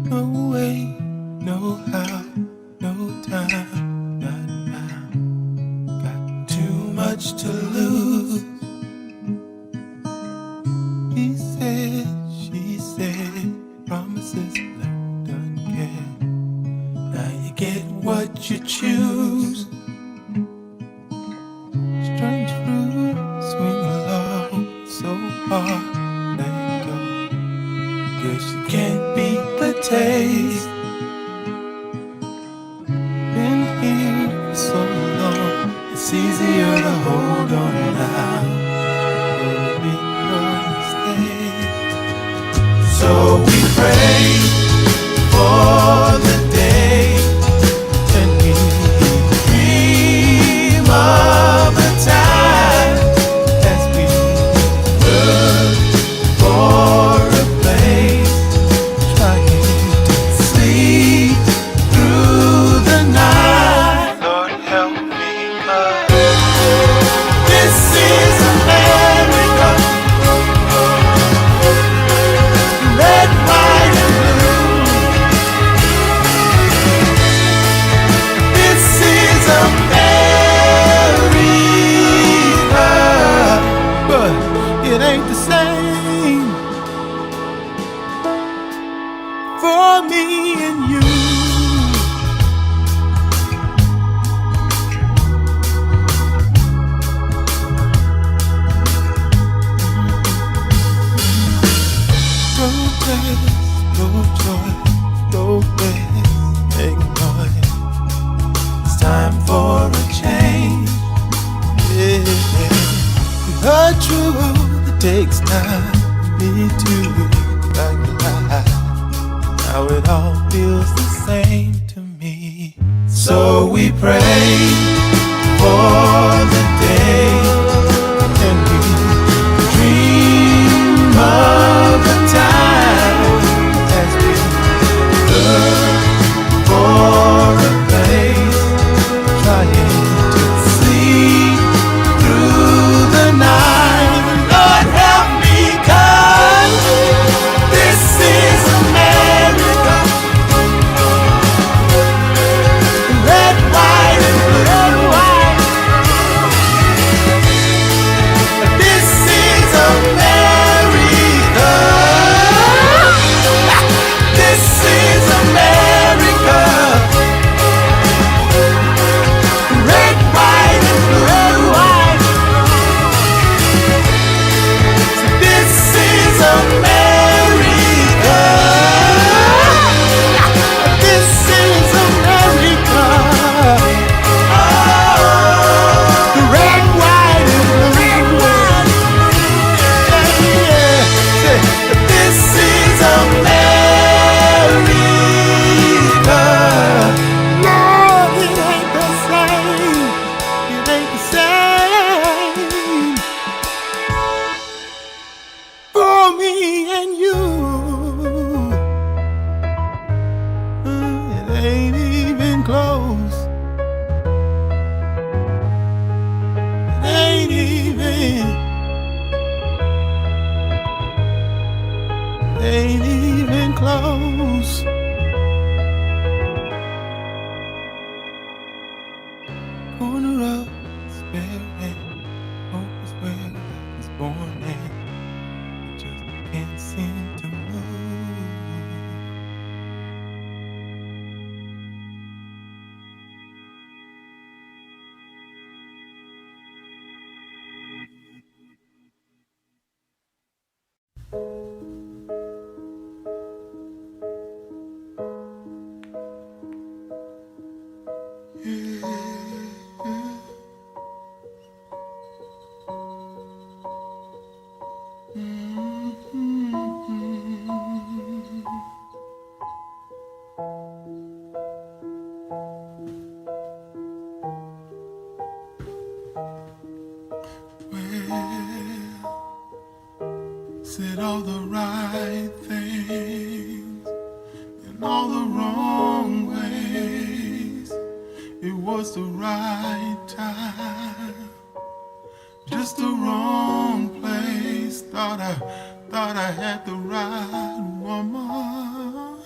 No way, no how, no time, not now. Got too much to lose. He said, she said, promises left unkept. Now you get what you choose. Strange fruit, swing along, so hard, let go. Guess you can't beat the taste. Been here for so long, it's easier to hold on now. Maybe no mistake. So we pray for the day, and we dream of the time as we look for a place, trying to sleep through the night. Lord help me, 'cause this is America. Red, white, and blue. This is America, but it ain't the same for me and you. No rest, no joy, no rest, make noise. It's time for a change. Yeah. The truth, it takes time for me to recognize. Now it all feels the same to me. So we pray for the day, and we dream of the time as we look for a place, trying to sleep through the night. Lord help me, 'cause this is America. Red, white, and blue. Said all the right things in all the wrong ways. It was the right time, just the wrong place. Thought I had the right woman,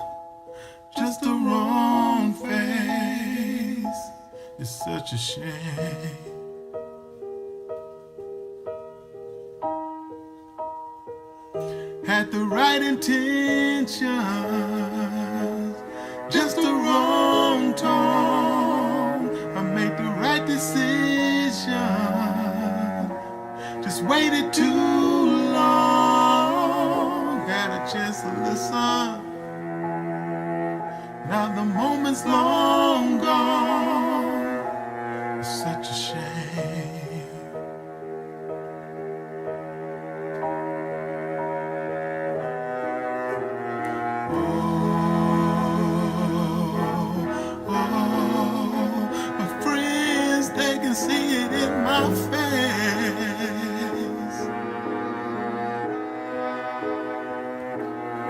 just the wrong face. It's such a shame. Had the right intentions, just the wrong tone. I made the right decision, just waited too long. Had a chance to listen, now the moment's long gone. It's such a shame. See it in my face.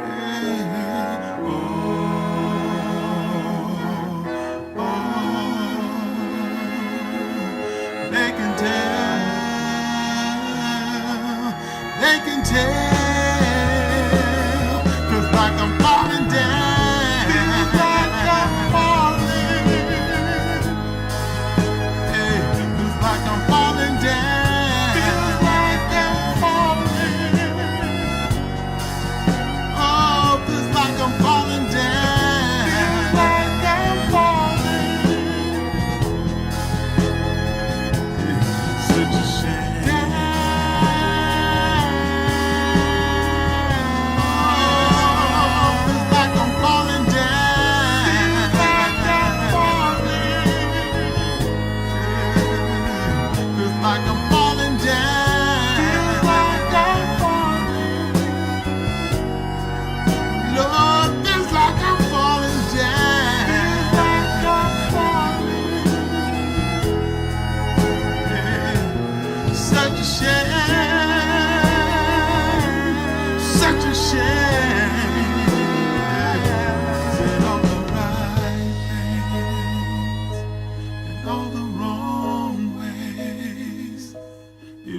Yeah. They can tell, 'cause like I'm falling down.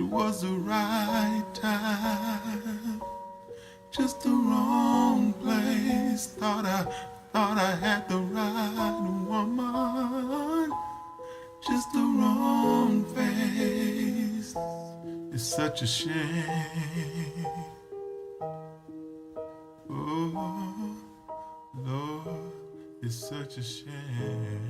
Was the right time, just the wrong place. Thought I had the right woman, just the wrong face. It's such a shame. Oh Lord, it's such a shame.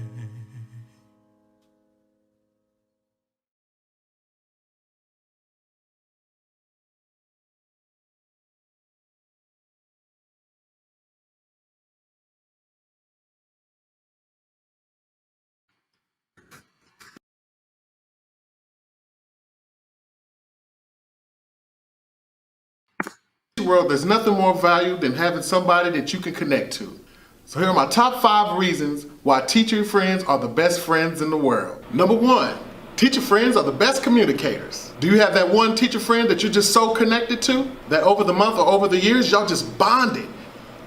World, there's nothing more valuable than having somebody that you can connect to. So here are my top 5 reasons why teacher friends are the best friends in the world. Number 1, teacher friends are the best communicators. Do you have that one teacher friend that you're just so connected to that over the month or over the years y'all just bonded?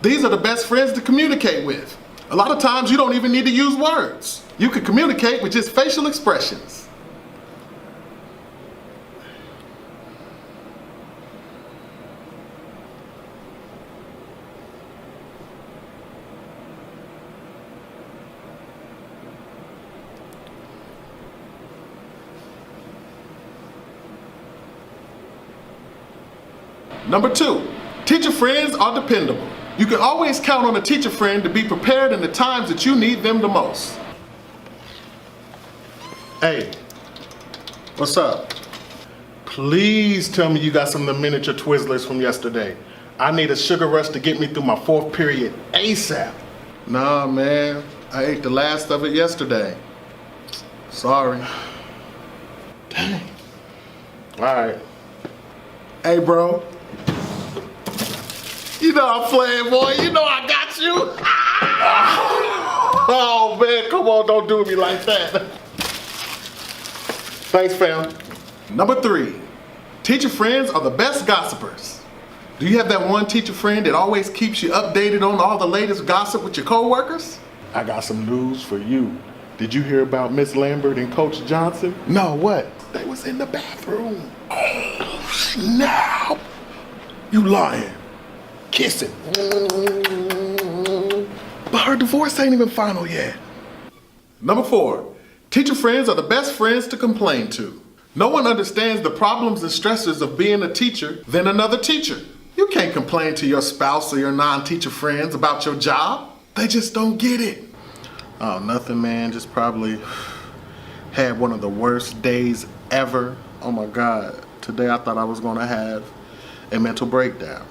These are the best friends to communicate with. A lot of times you don't even need to use words. You can communicate with just facial expressions. Number 2, teacher friends are dependable. You can always count on a teacher friend to be prepared in the times that you need them the most. Hey, what's up? Please tell me you got some of the miniature Twizzlers from yesterday. I need a sugar rush to get me through my fourth period ASAP. Nah, man. I ate the last of it yesterday. Sorry. Dang. All right. Hey, bro. You know I'm playing, boy. You know I got you. Oh, man. Come on. Don't do me like that. Thanks, fam. Number 3. Teacher friends are the best gossipers. Do you have that one teacher friend that always keeps you updated on all the latest gossip with your coworkers? I got some news for you. Did you hear about Miss Lambert and Coach Johnson? No, what? They was in the bathroom. Oh, snap. You lying. Kissing. But her divorce ain't even final yet. Number 4. Teacher friends are the best friends to complain to. No one understands the problems and stresses of being a teacher than another teacher. You can't complain to your spouse or your non-teacher friends about your job. They just don't get it. Oh, nothing, man. Just probably had one of the worst days ever. Oh my God. Today I thought I was gonna have a mental breakdown.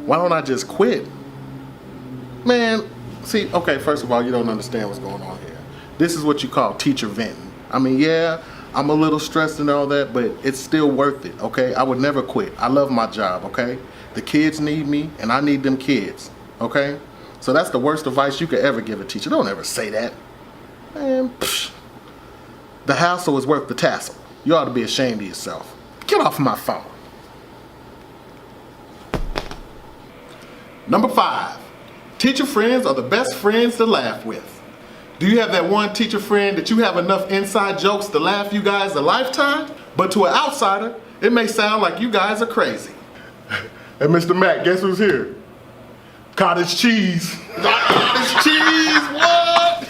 Why don't I just quit? Man, see, okay, first of all, you don't understand what's going on here. This is what you call teacher venting. I mean, yeah, I'm a little stressed and all that, but it's still worth it, okay? I would never quit. I love my job, okay? The kids need me, and I need them kids, okay? So that's the worst advice you could ever give a teacher. Don't ever say that. Man, psh. The hassle is worth the tassel. You ought to be ashamed of yourself. Get off my phone. Number 5. Teacher friends are the best friends to laugh with. Do you have that one teacher friend that you have enough inside jokes to laugh you guys a lifetime? But to an outsider, it may sound like you guys are crazy. Hey, Mr. Mac, guess who's here? Cottage cheese. Cottage cheese, what?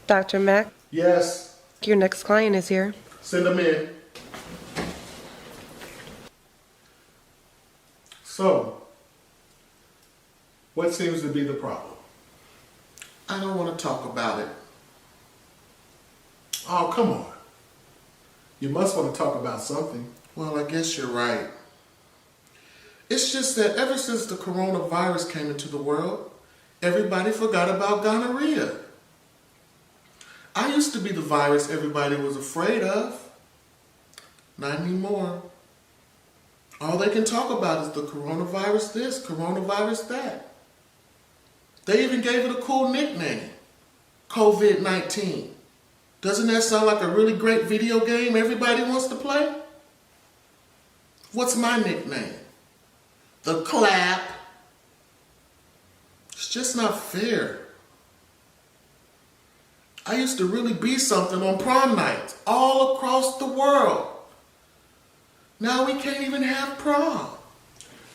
Dr. Mack, Yes, your next client is here. send them in. So, what seems to be the problem? I don't want to talk about it. Oh, come on. You must want to talk about something. Well, I guess you're right. It's just that ever since the coronavirus came into the world, everybody forgot about gonorrhea. I used to be the virus everybody was afraid of. Not anymore. All they can talk about is the coronavirus this, coronavirus that. They even gave it a cool nickname, COVID-19. Doesn't that sound like a really great video game everybody wants to play? What's my nickname? The Clap. It's just not fair. I used to really be something on prom nights all across the world. Now we can't even have prom.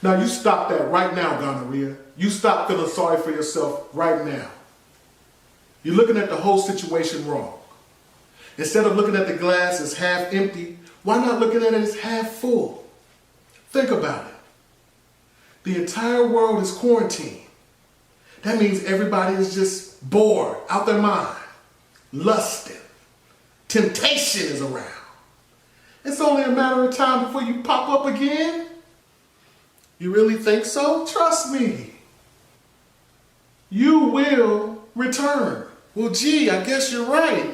Now you stop that right now, gonorrhea. You stop feeling sorry for yourself right now. You're looking at the whole situation wrong. Instead of looking at the glass as half empty, why not look at it as half full? Think about it. The entire world is quarantined. That means everybody is just bored, out their mind, lusting. Temptation is around. It's only a matter of time before you pop up again. You really think so? Trust me. You will return. Well, gee, I guess you're right.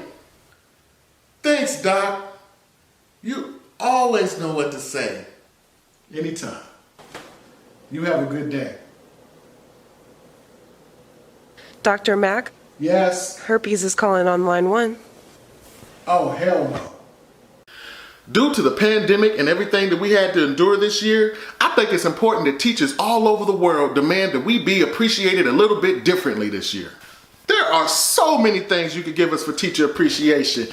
Thanks, Doc. You always know what to say. Anytime. You have a good day. Dr. Mack, Yes. herpes is calling on line 1. Oh, hell no. Due to the pandemic and everything that we had to endure this year, I think it's important that teachers all over the world demand that we be appreciated a little bit differently this year. There are so many things you could give us for teacher appreciation.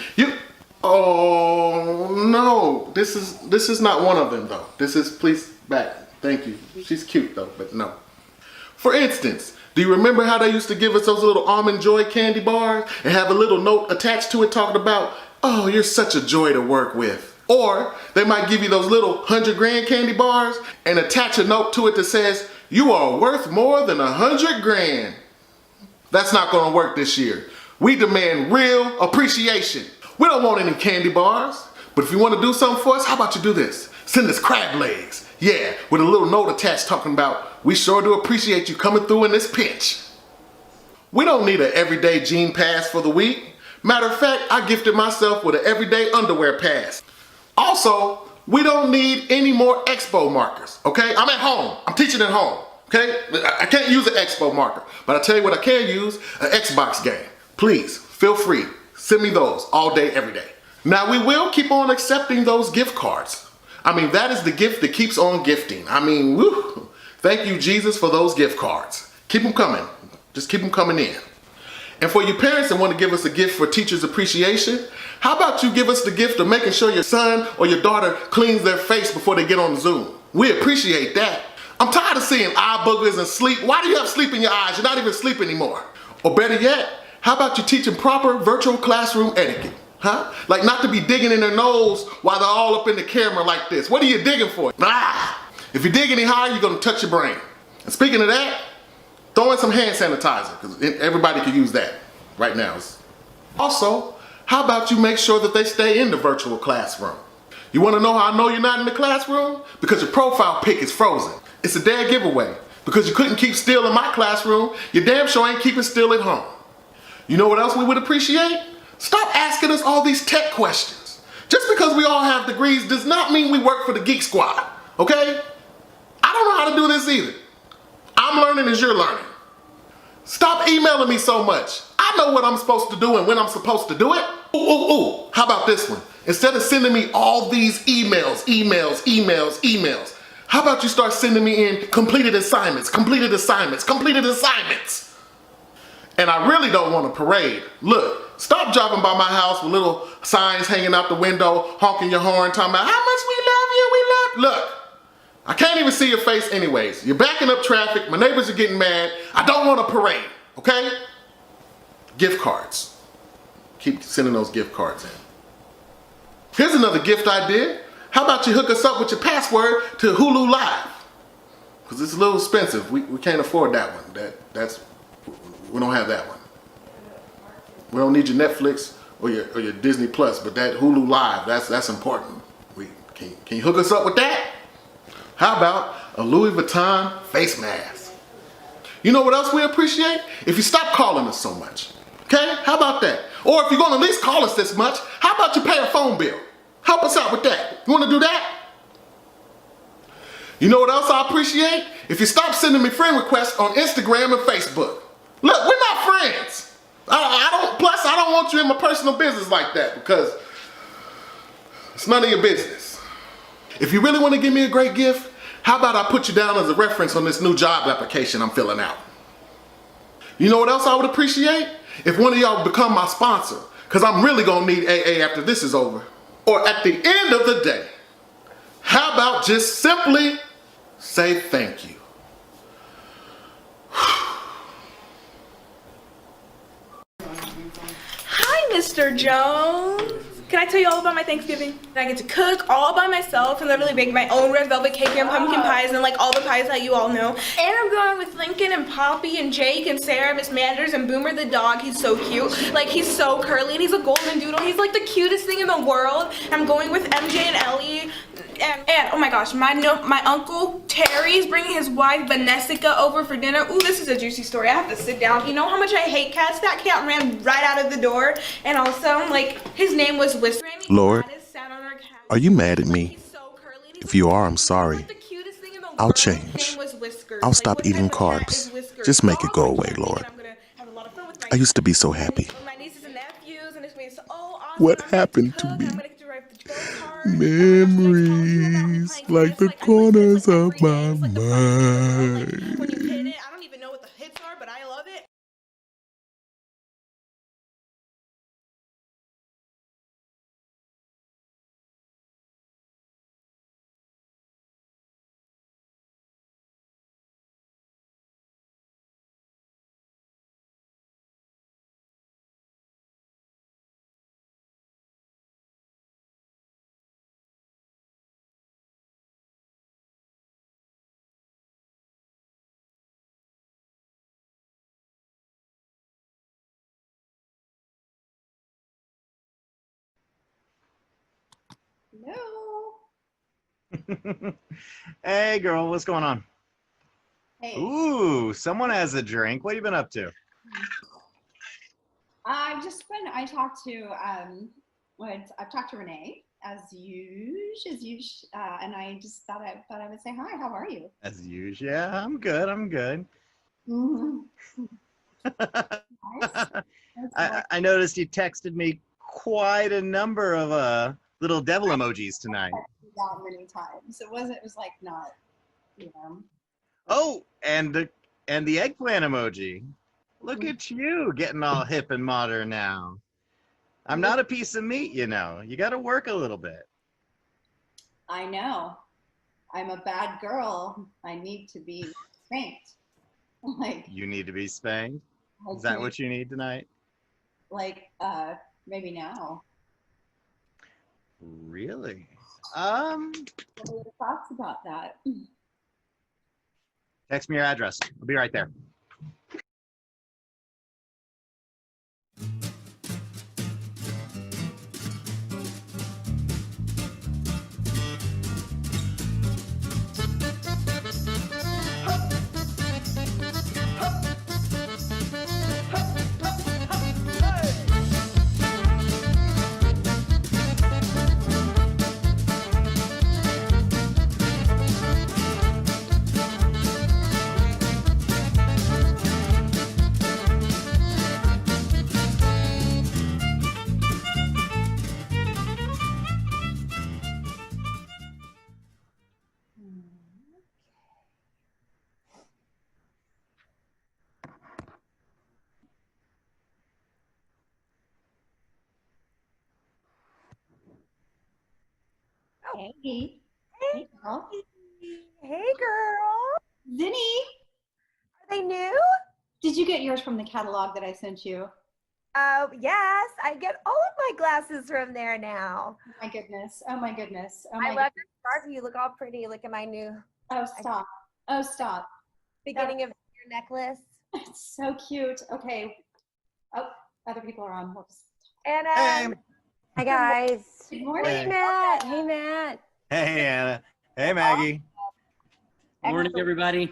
Oh no, this is not one of them though. This is, please back. Thank you. She's cute though, but no. For instance, do you remember how they used to give us those little Almond Joy candy bars and have a little note attached to it talking about, oh, you're such a joy to work with? Or they might give you those little 100 grand candy bars and attach a note to it that says, you are worth more than 100 grand. That's not gonna work this year. We demand real appreciation. We don't want any candy bars, but if you wanna do something for us, how about you do this? Send us crab legs. Yeah, with a little note attached talking about, we sure do appreciate you coming through in this pinch. We don't need an everyday jean pass for the week. Matter of fact, I gifted myself with an everyday underwear pass. Also, we don't need any more expo markers, okay? I'm at home, I'm teaching at home, okay? I can't use an expo marker, but I tell you what I can use, an Xbox game. Please, feel free, send me those all day, every day. Now we will keep on accepting those gift cards. I mean, that is the gift that keeps on gifting. I mean, woo, thank you, Jesus, for those gift cards. Keep them coming, just keep them coming in. And for you parents that want to give us a gift for Teachers Appreciation, how about you give us the gift of making sure your son or your daughter cleans their face before they get on Zoom? We appreciate that. I'm tired of seeing eye boogers and sleep. Why do you have sleep in your eyes? You're not even asleep anymore. Or better yet, how about you teaching proper virtual classroom etiquette? Huh? Like not to be digging in their nose while they're all up in the camera like this. What are you digging for? If you dig any higher, you're gonna touch your brain. And speaking of that, throw in some hand sanitizer, because everybody can use that right now. Also, how about you make sure that they stay in the virtual classroom? You wanna know how I know you're not in the classroom? Because your profile pic is frozen. It's a dead giveaway. Because you couldn't keep still in my classroom, you damn sure ain't keeping still at home. You know what else we would appreciate? Stop asking us all these tech questions. Just because we all have degrees does not mean we work for the Geek Squad, okay? I don't know how to do this either. I'm learning as you're learning. Stop emailing me so much. I know what I'm supposed to do and when I'm supposed to do it. Ooh, how about this one? Instead of sending me all these emails, how about you start sending me in completed assignments? And I really don't want a parade. Look, stop driving by my house with little signs hanging out the window, honking your horn, talking about how much we love you, Look, I can't even see your face anyways. You're backing up traffic, my neighbors are getting mad. I don't want a parade, okay? Gift cards. Keep sending those gift cards in. Here's another gift idea. How about you hook us up with your password to Hulu Live? Because it's a little expensive. We can't afford that one. We don't have that one. We don't need your Netflix or your Disney Plus, but that Hulu Live, that's important. Can you hook us up with that? How about a Louis Vuitton face mask? You know what else we appreciate? If you stop calling us so much. Okay? How about that? Or if you're gonna at least call us this much, how about you pay a phone bill? Help us out with that. You wanna do that? You know what else I appreciate? If you stop sending me friend requests on Instagram and Facebook. Look, we're not friends. Plus, I don't want you in my personal business like that because it's none of your business. If you really want to give me a great gift, how about I put you down as a reference on this new job application I'm filling out? You know what else I would appreciate? If one of y'all would become my sponsor, because I'm really going to need AA after this is over. Or at the end of the day, how about just simply say thank you? Hi, Mr. Jones. Can I tell you all about my Thanksgiving? I get to cook all by myself and literally bake my own red velvet cake and pumpkin pies and like all the pies that you all know. And I'm going with Lincoln and Poppy and Jake and Sarah, Miss Manders and Boomer the dog. He's so cute. Like he's so curly and he's a golden doodle. He's like the cutest thing in the world. I'm going with MJ and Ellie. And oh my gosh, my uncle Terry's bringing his wife Vanessa over for dinner. Ooh, this is a juicy story. I have to sit down. You know how much I hate cats? That cat ran right out of the door. And also, like, his name was Whisker. Lord, are you mad at me? If you are, I'm sorry. I'll change. I'll stop eating carbs. Just make it go away, Lord. I used to be so happy. What happened to me? Memories like the corners of my mind. Hello. Hey, girl, what's going on? Hey. Ooh, someone has a drink. What have you been up to? I've talked to Renee as usual, and I just thought I would say hi. How are you? As usual. Yeah, I'm good. I'm good. Mm-hmm. Nice. I noticed you texted me quite a number of little devil emojis tonight. That many times. It was like not, Oh, and the eggplant emoji. Look at you getting all hip and modern now. I'm not a piece of meat, you know. You got to work a little bit. I know. I'm a bad girl. I need to be spanked. You need to be spanked? Is that what you need tonight? Maybe now. Really? What are your thoughts about that? Text me your address. I'll be right there. Hey. Hey, girl. Hey, girl. Zinni. Are they new? Did you get yours from the catalog that I sent you? Yes. I get all of my glasses from there now. Oh my goodness. Oh my goodness. Oh I my love your scarf. You look all pretty. Look at my new Oh, stop. Oh, stop. beginning of your necklace. It's so cute. Okay. Oh, other people are on. Whoops. And Hey. Hi, guys. Good morning. Hey, Matt. Hey, Matt. Hey, Anna. Hey, Maggie. Morning, everybody.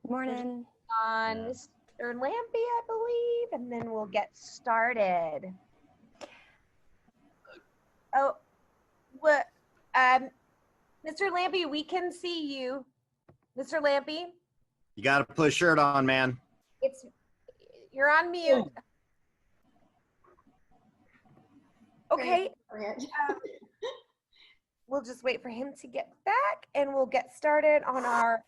Morning. on Mr. Lampy, I believe, and then we'll get started. Oh, what? Mr. Lampy, we can see you. Mr. Lampy, You got to put a shirt on, man. you're on mute. Okay, we'll just wait for him to get back, and we'll get started on our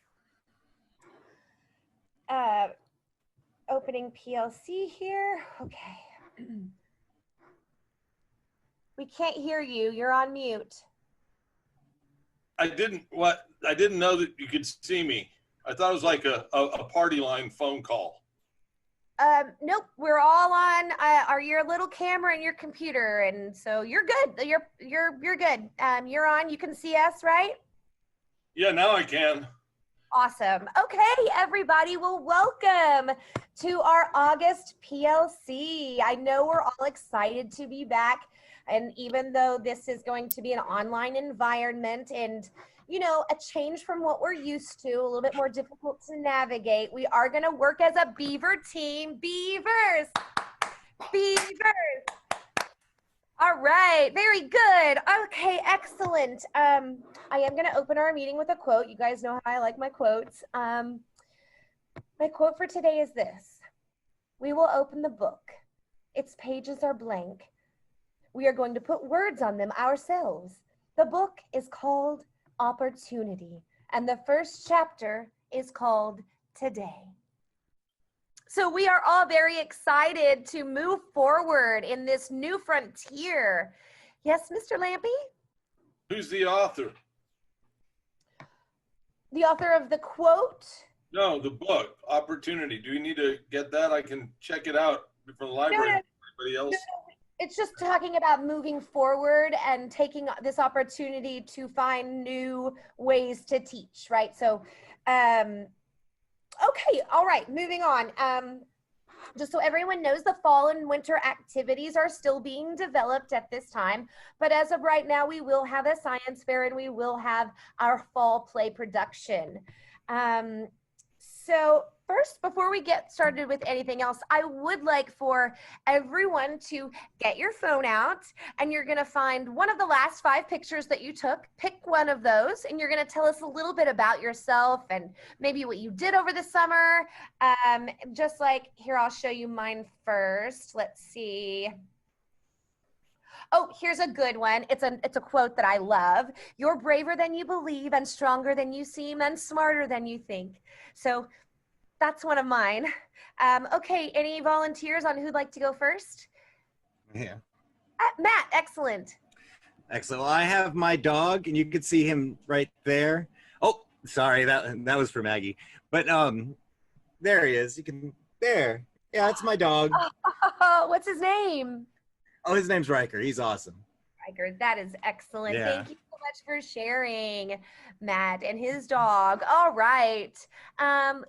opening PLC here. Okay. We can't hear you. You're on mute. I didn't know that you could see me. I thought it was like a party line phone call. Nope, we're all on your little camera and your computer, and so you're good. You're good. You're on. You can see us, right? Yeah, now I can. Awesome. Okay, everybody. Well, welcome to our August PLC. I know we're all excited to be back. And even though this is going to be an online environment and, you know, a change from what we're used to, a little bit more difficult to navigate, we are going to work as a Beaver team. Beavers. Beavers. All right, very good. Okay, excellent. I am going to open our meeting with a quote. You guys know how I like my quotes. My quote for today is this: "We will open the book. Its pages are blank. We are going to put words on them ourselves. The book is called Opportunity, and the first chapter is called Today." So we are all very excited to move forward in this new frontier. Yes, Mr. Lampy? Who's the author? The author of the quote? No, the book, Opportunity. Do you need to get that? I can check it out from the library. No. Anybody else? No, it's just talking about moving forward and taking this opportunity to find new ways to teach, right? So, okay, all right, moving on. just so everyone knows, the fall and winter activities are still being developed at this time. But as of right now, we will have a science fair and we will have our fall play production. So first, before we get started with anything else, I would like for everyone to get your phone out, and you're going to find one of the last 5 pictures that you took. Pick one of those, and you're going to tell us a little bit about yourself and maybe what you did over the summer. Just like here, I'll show you mine first. Let's see. Oh, here's a good one. It's a quote that I love. You're braver than you believe and stronger than you seem and smarter than you think. So that's one of mine. Okay, any volunteers on who'd like to go first? Yeah. Matt, excellent. Excellent. Well, I have my dog, and you can see him right there. Oh, sorry, that was for Maggie. But there he is. You can there. Yeah, that's my dog. Oh, what's his name? Oh, his name's Riker. He's awesome. Riker, that is excellent. Yeah. Thank you so much for sharing, Matt and his dog. All right.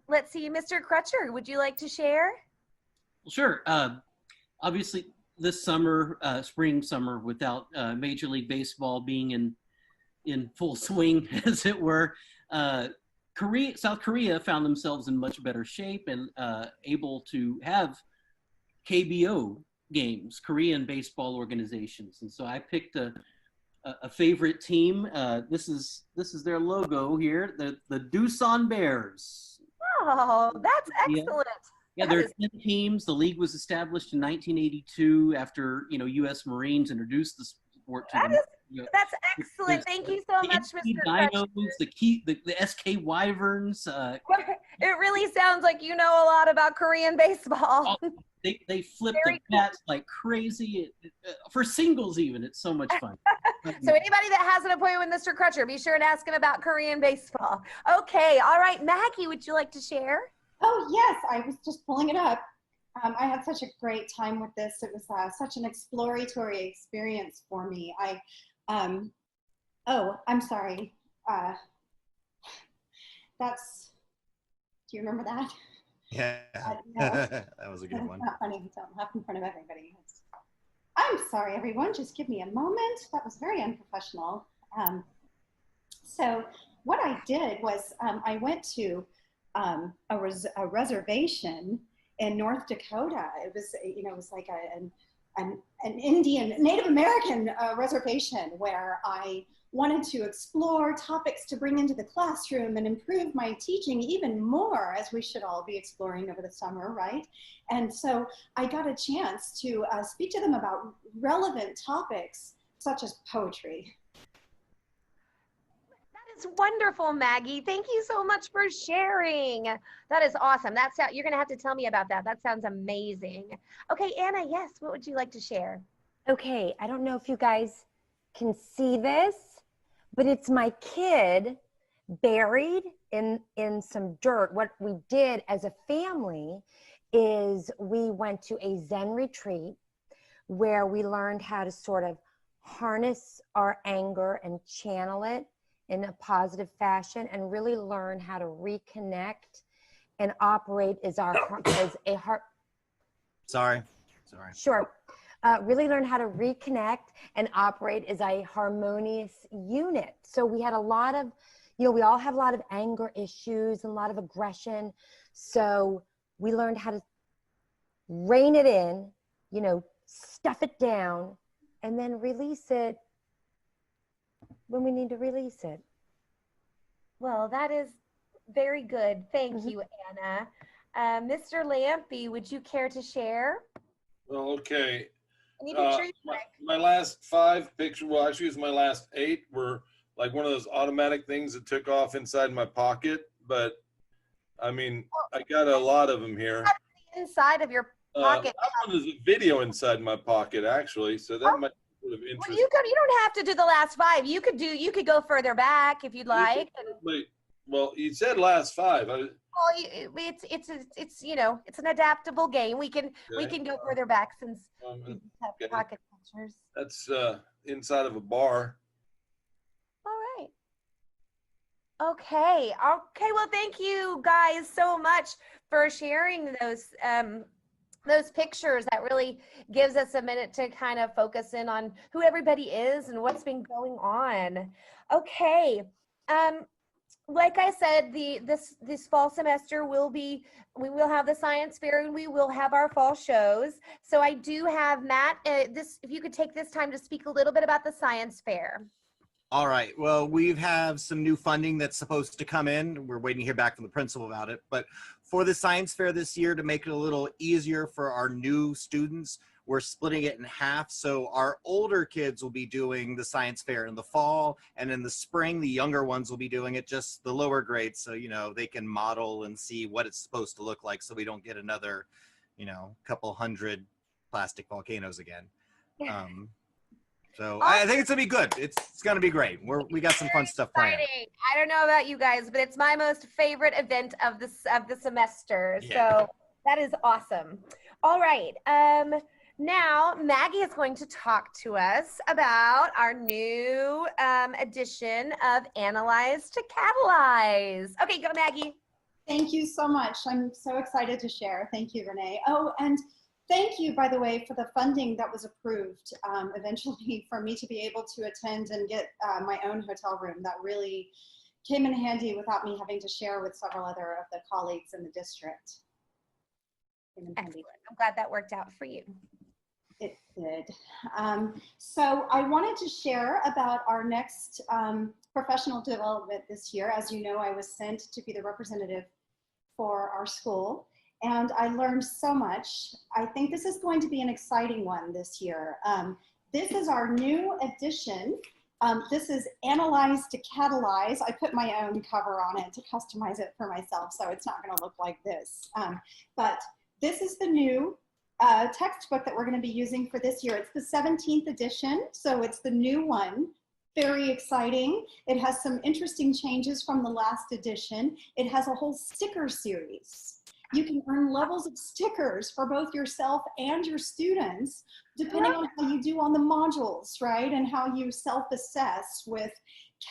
Let's see, Mr. Crutcher, would you like to share? Sure. Obviously, this summer, spring, summer, without Major League Baseball being in full swing, as it were, South Korea found themselves in much better shape and able to have KBO games, Korean baseball organizations. And so I picked a favorite team. This is their logo here, the Doosan Bears. Oh, that's excellent. Yeah, there are 10 teams. The league was established in 1982 after, U.S. Marines introduced the sport to them. That's excellent. Thank you so much, Mr. Dinos, the SK Wyverns. It really sounds like you know a lot about Korean baseball. They flip the bats like crazy. For singles even, it's so much fun. So anybody that has an appointment with Mr. Crutcher, be sure and ask him about Korean baseball. Okay, all right. Maggie, would you like to share? Oh, yes, I was just pulling it up. I had such a great time with this. It was such an exploratory experience for me. Oh, I'm sorry. Do you remember that? Yeah, No. that was a good one. It's not funny. Don't laugh in front of everybody. I'm sorry, everyone. Just give me a moment. That was very unprofessional. So what I did was I went to a reservation in North Dakota. It was like an Indian, Native American reservation where I wanted to explore topics to bring into the classroom and improve my teaching even more, as we should all be exploring over the summer, right? And so I got a chance to speak to them about relevant topics such as poetry. That is wonderful, Maggie. Thank you so much for sharing. That is awesome. You're going to have to tell me about that. That sounds amazing. Okay, Anna, yes, what would you like to share? Okay, I don't know if you guys can see this, but it's my kid buried in some dirt. What we did as a family is we went to a Zen retreat where we learned how to sort of harness our anger and channel it in a positive fashion and really learn how to reconnect and operate as a heart. Sorry. Sure. Really learn how to reconnect and operate as a harmonious unit. So we had a lot of, we all have a lot of anger issues and a lot of aggression. So we learned how to rein it in, stuff it down, and then release it when we need to release it. Well, that is very good. Thank you, Anna. Mr. Lampy, would you care to share? Well, okay. And you can choose quick. My last 5 pictures, well, actually, it was my last 8 were like one of those automatic things that took off inside my pocket. But I mean, I got a lot of them here. Inside of your pocket. That one is a video inside my pocket, actually. So that might be sort of interesting. Well, you don't have to do the last 5. You could go further back if you'd like. Well, you said last 5. Well, it's an adaptable game. We can go further back since we have pocket pictures. That's inside of a bar. All right. Okay. Well, thank you guys so much for sharing those those pictures, that really gives us a minute to kind of focus in on who everybody is and what's been going on. Okay. Like I said, this fall semester we will have the science fair and we will have our fall shows. So I do have Matt, if you could take this time to speak a little bit about the science fair. All right. Well, we have some new funding that's supposed to come in. We're waiting to hear back from the principal about it. But for the science fair this year, to make it a little easier for our new students, we're splitting it in half. So our older kids will be doing the science fair in the fall, and in the spring, the younger ones will be doing it, just the lower grades. So, you know, they can model and see what it's supposed to look like so we don't get another, you know, couple hundred plastic volcanoes again. So I think it's gonna be good. It's gonna be great. We got some fun stuff planned. I don't know about you guys, but it's my most favorite event of the semester. Yeah. So that is awesome. All right. Now Maggie is going to talk to us about our new edition of Analyze to Catalyze. Okay, go Maggie. Thank you so much. I'm so excited to share. Thank you, Renee. Oh, and thank you, by the way, for the funding that was approved eventually for me to be able to attend and get my own hotel room. That really came in handy without me having to share with several other of the colleagues in the district. Excellent. I'm glad that worked out for you. It did. So I wanted to share about our next professional development this year. As you know, I was sent to be the representative for our school, and I learned so much. I think this is going to be an exciting one this year. This is our new edition. This is Analyze to Catalyze. I put my own cover on it to customize it for myself, so it's not going to look like this. But this is the new textbook that we're going to be using for this year. It's the 17th edition, so it's the new one. Very exciting. It has some interesting changes from the last edition. It has a whole sticker series. You can earn levels of stickers for both yourself and your students, depending on how you do on the modules, right? And how you self-assess with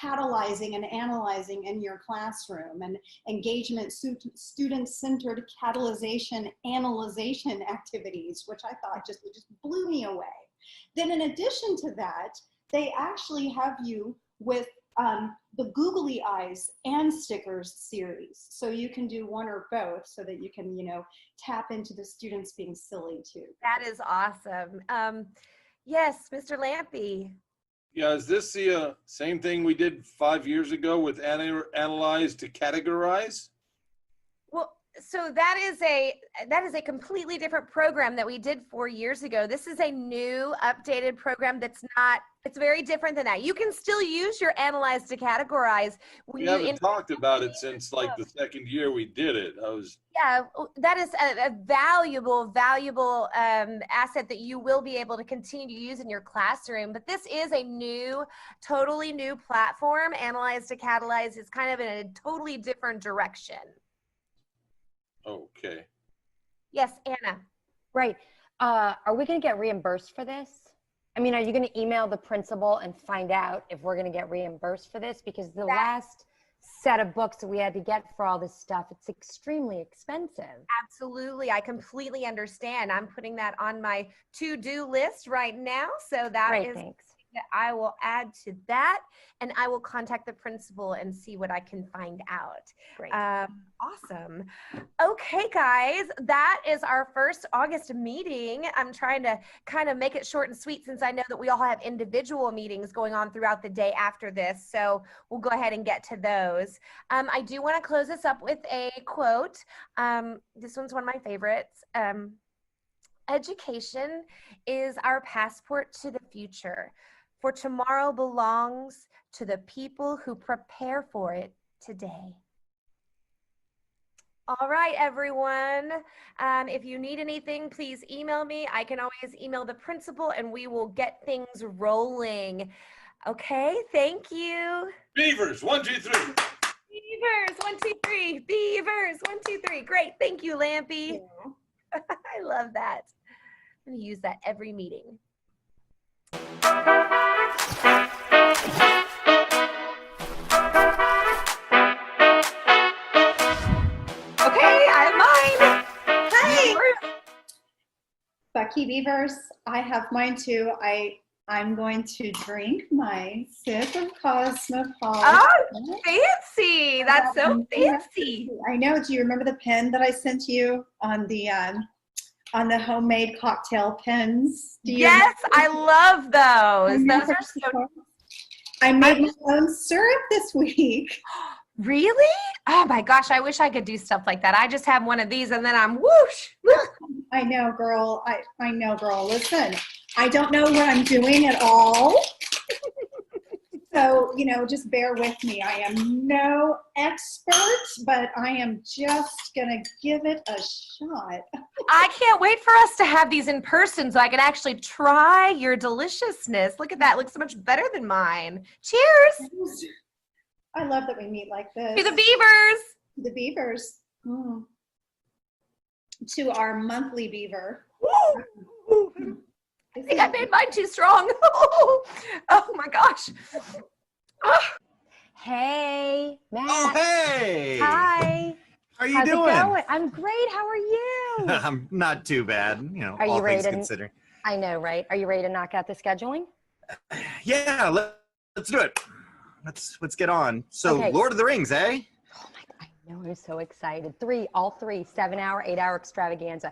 catalyzing and analyzing in your classroom, and engagement, student-centered catalyzation, analyzation activities, which I thought just blew me away. Then in addition to that, they actually have you with the Googly Eyes and Stickers series. So you can do one or both so that you can, you know, tap into the students being silly too. That is awesome. Yes, Mr. Lampy. Yeah, is this the same thing we did 5 years ago with Analyze to Categorize? Well, so that is a completely different program that we did 4 years ago. This is a new updated program it's very different than that. You can still use your Analyze to Categorize. We haven't talked about it since like the second year we did it. Yeah, that is a valuable asset that you will be able to continue to use in your classroom. But this is a totally new platform. Analyze to Catalyze is kind of in a totally different direction. Okay. Yes, Anna. Right. Are we going to get reimbursed for this? I mean, are you going to email the principal and find out if we're going to get reimbursed for this? Because the last set of books that we had to get for all this stuff, it's extremely expensive. Absolutely. I completely understand. I'm putting that on my to-do list right now. So that Great, is thanks. that I will add to that, and I will contact the principal and see what I can find out. Great. Awesome. Okay, guys, that is our first August meeting. I'm trying to kind of make it short and sweet since I know that we all have individual meetings going on throughout the day after this. So we'll go ahead and get to those. I do want to close this up with a quote. This one's one of my favorites. Education is our passport to the future, for tomorrow belongs to the people who prepare for it today. All right, everyone. If you need anything, please email me. I can always email the principal and we will get things rolling. Okay, thank you. Beavers, 1, 2, 3. Beavers, 1, 2, 3. Beavers, 1, 2, 3. Great, thank you, Lampy. Yeah. I love that. I'm gonna use that every meeting. Okay, I have mine. Hey. Bucky Beavers, I have mine too. I'm going to drink my sip of Cosmopolitan. Oh, fancy. That's so fancy. I know. Do you remember the pen that I sent you on the homemade cocktail pens? Yes, I love those. Those are so. I made my own syrup this week. Really? Oh my gosh, I wish I could do stuff like that. I just have one of these and then I'm whoosh. I know, girl. I know, girl. Listen, I don't know what I'm doing at all. So, just bear with me. I am no expert, but I am just going to give it a shot. I can't wait for us to have these in person so I can actually try your deliciousness. Look at that. It looks so much better than mine. Cheers. I love that we meet like this. To the Beavers. The Beavers. Mm. To our monthly beaver. I think I made mine too strong. Oh my gosh. Hey, Matt. Oh, hey. Hi. How are you How's doing? it going? I'm great. How are you? I'm not too bad, Are you all ready things to- considering. I know, right? Are you ready to knock out the scheduling? Yeah, let's do it. Let's get on. So, Okay. Lord of the Rings, eh? Oh my, I know, I'm so excited. All three, 7-hour, 8-hour extravaganza.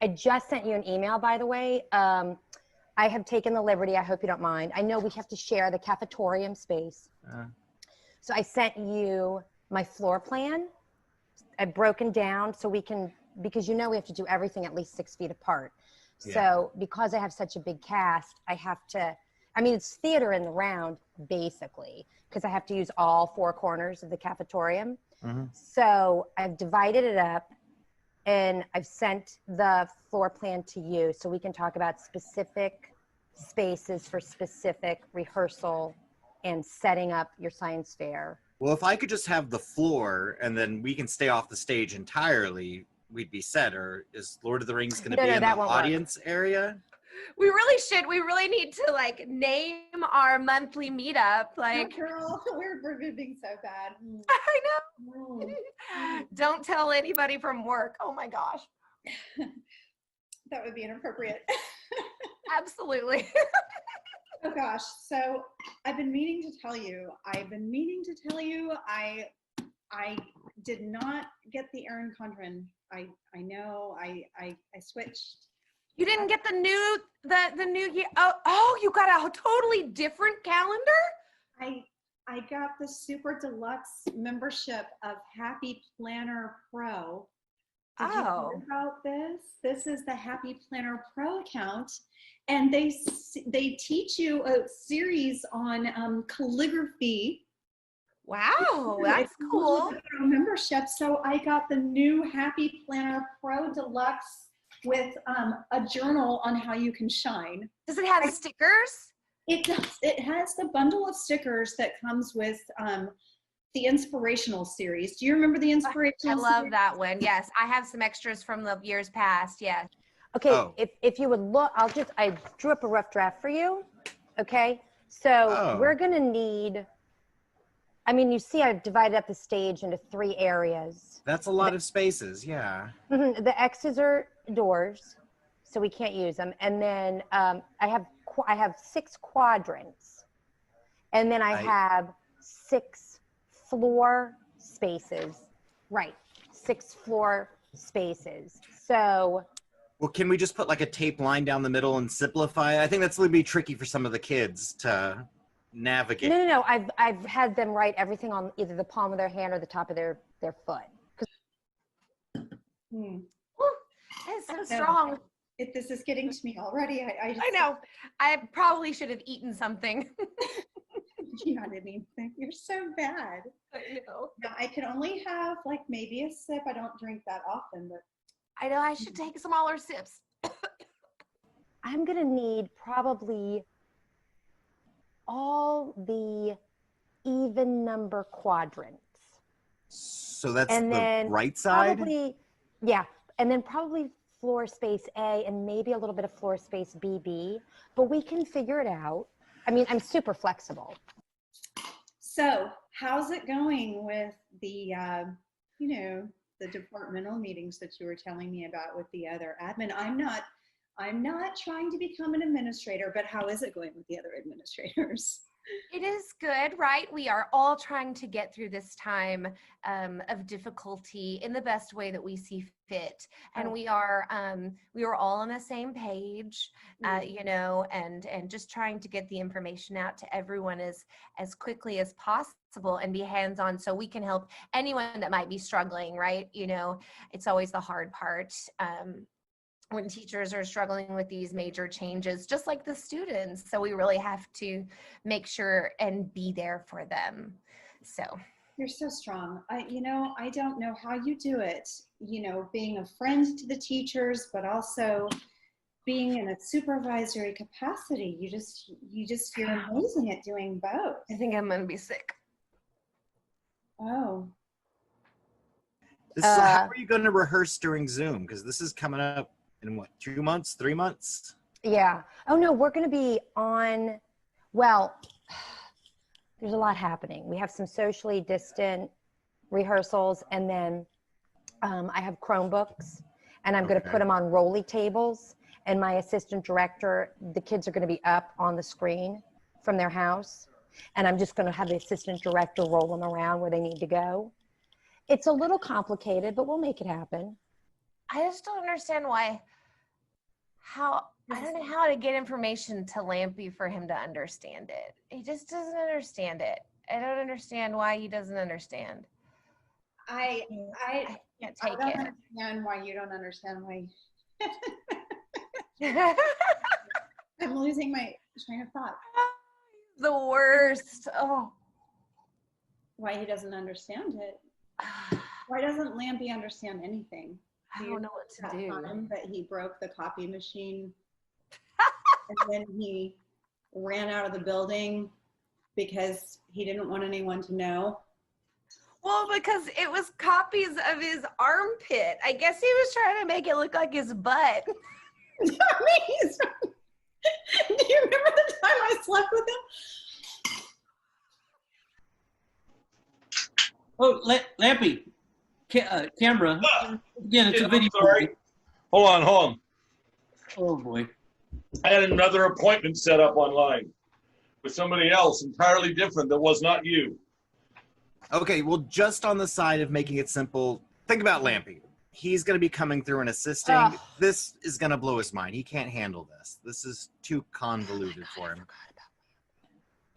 I just sent you an email, by the way. I have taken the liberty, I hope you don't mind. I know we have to share the cafetorium space. So I sent you my floor plan. I've broken down so we can, because we have to do everything at least 6 feet apart. Yeah. So because I have such a big cast, I have to, it's theater in the round, basically, because I have to use all 4 corners of the cafetorium. Mm-hmm. So I've divided it up and I've sent the floor plan to you so we can talk about specific spaces for specific rehearsal and setting up your science fair. Well, if I could just have the floor and then we can stay off the stage entirely, we'd be set. Or is Lord of the Rings going to be in the that won't work. audience area? We really should. We really need to name our monthly meetup. Girl, we're being so bad. I know. Don't tell anybody from work. Oh my gosh. That would be inappropriate. Absolutely. Oh gosh. So I've been meaning to tell you. I did not get the Erin Condren. I know. I switched. You didn't get the new year. Oh, you got a totally different calendar? I got the super deluxe membership of Happy Planner Pro. Did you hear about this? This is the Happy Planner Pro account, and they teach you a series on calligraphy. Wow, that's cool. Membership. So I got the new Happy Planner Pro Deluxe with a journal on how you can shine. Does it have stickers? It does. It has the bundle of stickers that comes with the inspirational series. Do you remember the inspirational I love series? that one. Yes, I have some extras from the years past. Yes. Okay, if you would look, I drew up a rough draft for you. Okay, so we're gonna need, you see I've divided up the stage into 3 areas. That's a lot of spaces, yeah. The X's are doors, so we can't use them. And then I have 6 quadrants. And then I have 6 floor spaces. Right, 6 floor spaces. So. Well, can we just put a tape line down the middle and simplify? I think that's going to be tricky for some of the kids to navigate. No. I've had them write everything on either the palm of their hand or the top of their foot. That's so strong. This is getting to me already. I know. I probably should have eaten something. You not anything. You're so bad. I know. Now, I can only have maybe a sip. I don't drink that often, but I know I should take smaller sips. I'm gonna need probably all the even number quadrants. So that's and the then right side? And then probably floor space A and maybe a little bit of floor space BB, but we can figure it out. I'm super flexible. So how's it going with the, the departmental meetings that you were telling me about with the other admin? I'm I'm not trying to become an administrator, but how is it going with the other administrators? It is good, right? We are all trying to get through this time of difficulty in the best way that we see fit, and we are all on the same page, you know, and just trying to get the information out to everyone as quickly as possible and be hands-on so we can help anyone that might be struggling, right? You know, it's always the hard part. When teachers are struggling with these major changes, just like the students. So we really have to make sure and be there for them. So you're so strong. You know, I don't know how you do it, you know, being a friend to the teachers, but also being in a supervisory capacity. You're amazing at doing both. I think I'm gonna be sick. Oh. How are you going to rehearse during Zoom? Because this is coming up in what, 2 months, 3 months? Yeah. Oh no, we're going to be on, well, there's a lot happening. We have some socially distant rehearsals, and then I have Chromebooks, and I'm going to put them on rolly tables, and my assistant director, the kids are going to be up on the screen from their house, and I'm just going to have the assistant director roll them around where they need to go. It's a little complicated, but we'll make it happen. I just don't understand I don't know how to get information to Lampy for him to understand it. He just doesn't understand it. I don't understand why he doesn't understand. I can't take don't it. understand why you don't understand why. I'm losing my train of thought. The worst. Oh. Why he doesn't understand it. Why doesn't Lampy understand anything? I don't know what to do. That he broke the copy machine and then he ran out of the building because he didn't want anyone to know. Well, because it was copies of his armpit. I guess he was trying to make it look like his butt. Do you remember the time I slept with him? Oh, Lampy, camera. Again, it's a video. Sorry. Hold on. Oh boy. I had another appointment set up online with somebody else entirely different that was not you. Okay, well, just on the side of making it simple, think about Lampy. He's going to be coming through and assisting. Oh. This is going to blow his mind. He can't handle this. This is too convoluted for him.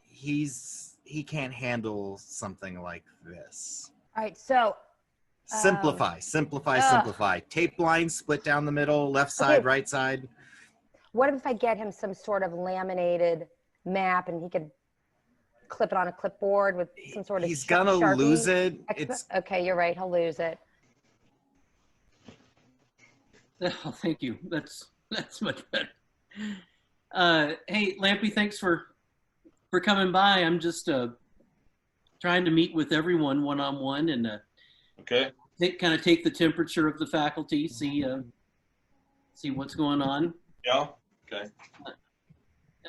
He can't handle something like this. All right, so Simplify. Tape lines split down the middle, left side, right side. what if I get him some sort of laminated map and he could clip it on a clipboard with some sort of He's gonna lose it. Okay, you're right, he'll lose it. Oh, thank you. That's much better. Hey, Lampy, thanks for coming by. I'm just trying to meet with everyone one-on-one and Okay. kind of take the temperature of the faculty, see what's going on. Yeah. Okay.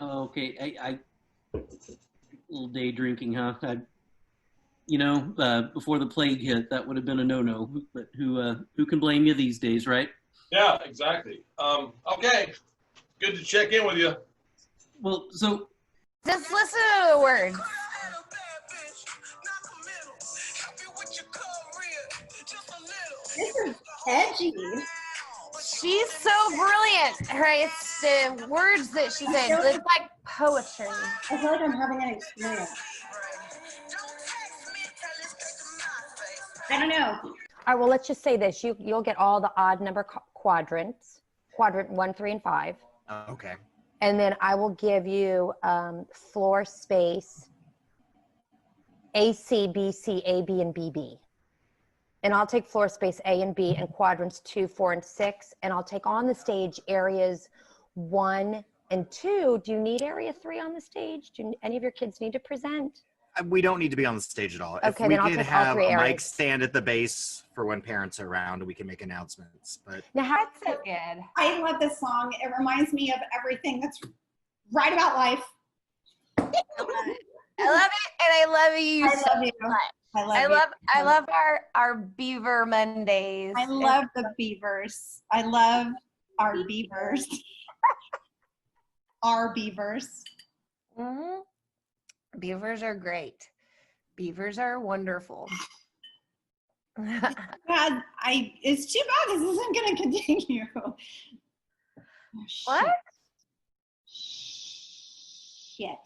Okay. I little day drinking, huh? Before the plague hit, that would have been a no-no. But who can blame you these days, right? Yeah, exactly. Okay. Good to check in with you. Well, so Just listen to the words. This is edgy. She's so brilliant. Right? It's the words that she said. It's like poetry. I feel like I'm having an experience. I don't know. All right, well, let's just say this. You'll get all the odd number quadrants, quadrant 1, 3, and 5. Okay. And then I will give you floor space AC, BC, AB, and BB. And I'll take floor space A and B and quadrants 2, 4, and 6. And I'll take on the stage areas 1 and 2. Do you need area 3 on the stage? Do any of your kids need to present? We don't need to be on the stage at all. Okay, if we then I'll did take all have 3 a mic areas. stand at the base for when parents are around, we can make announcements. But Now, how, That's so good. I love this song. It reminds me of everything that's right about life. I love it, and I love you. I so love you. much. I love our Beaver Mondays. I love the beavers. I love our beavers. are beavers. Mm-hmm. Beavers are great. Beavers are wonderful. God, it's too bad this isn't going to continue. Oh, What? Shit.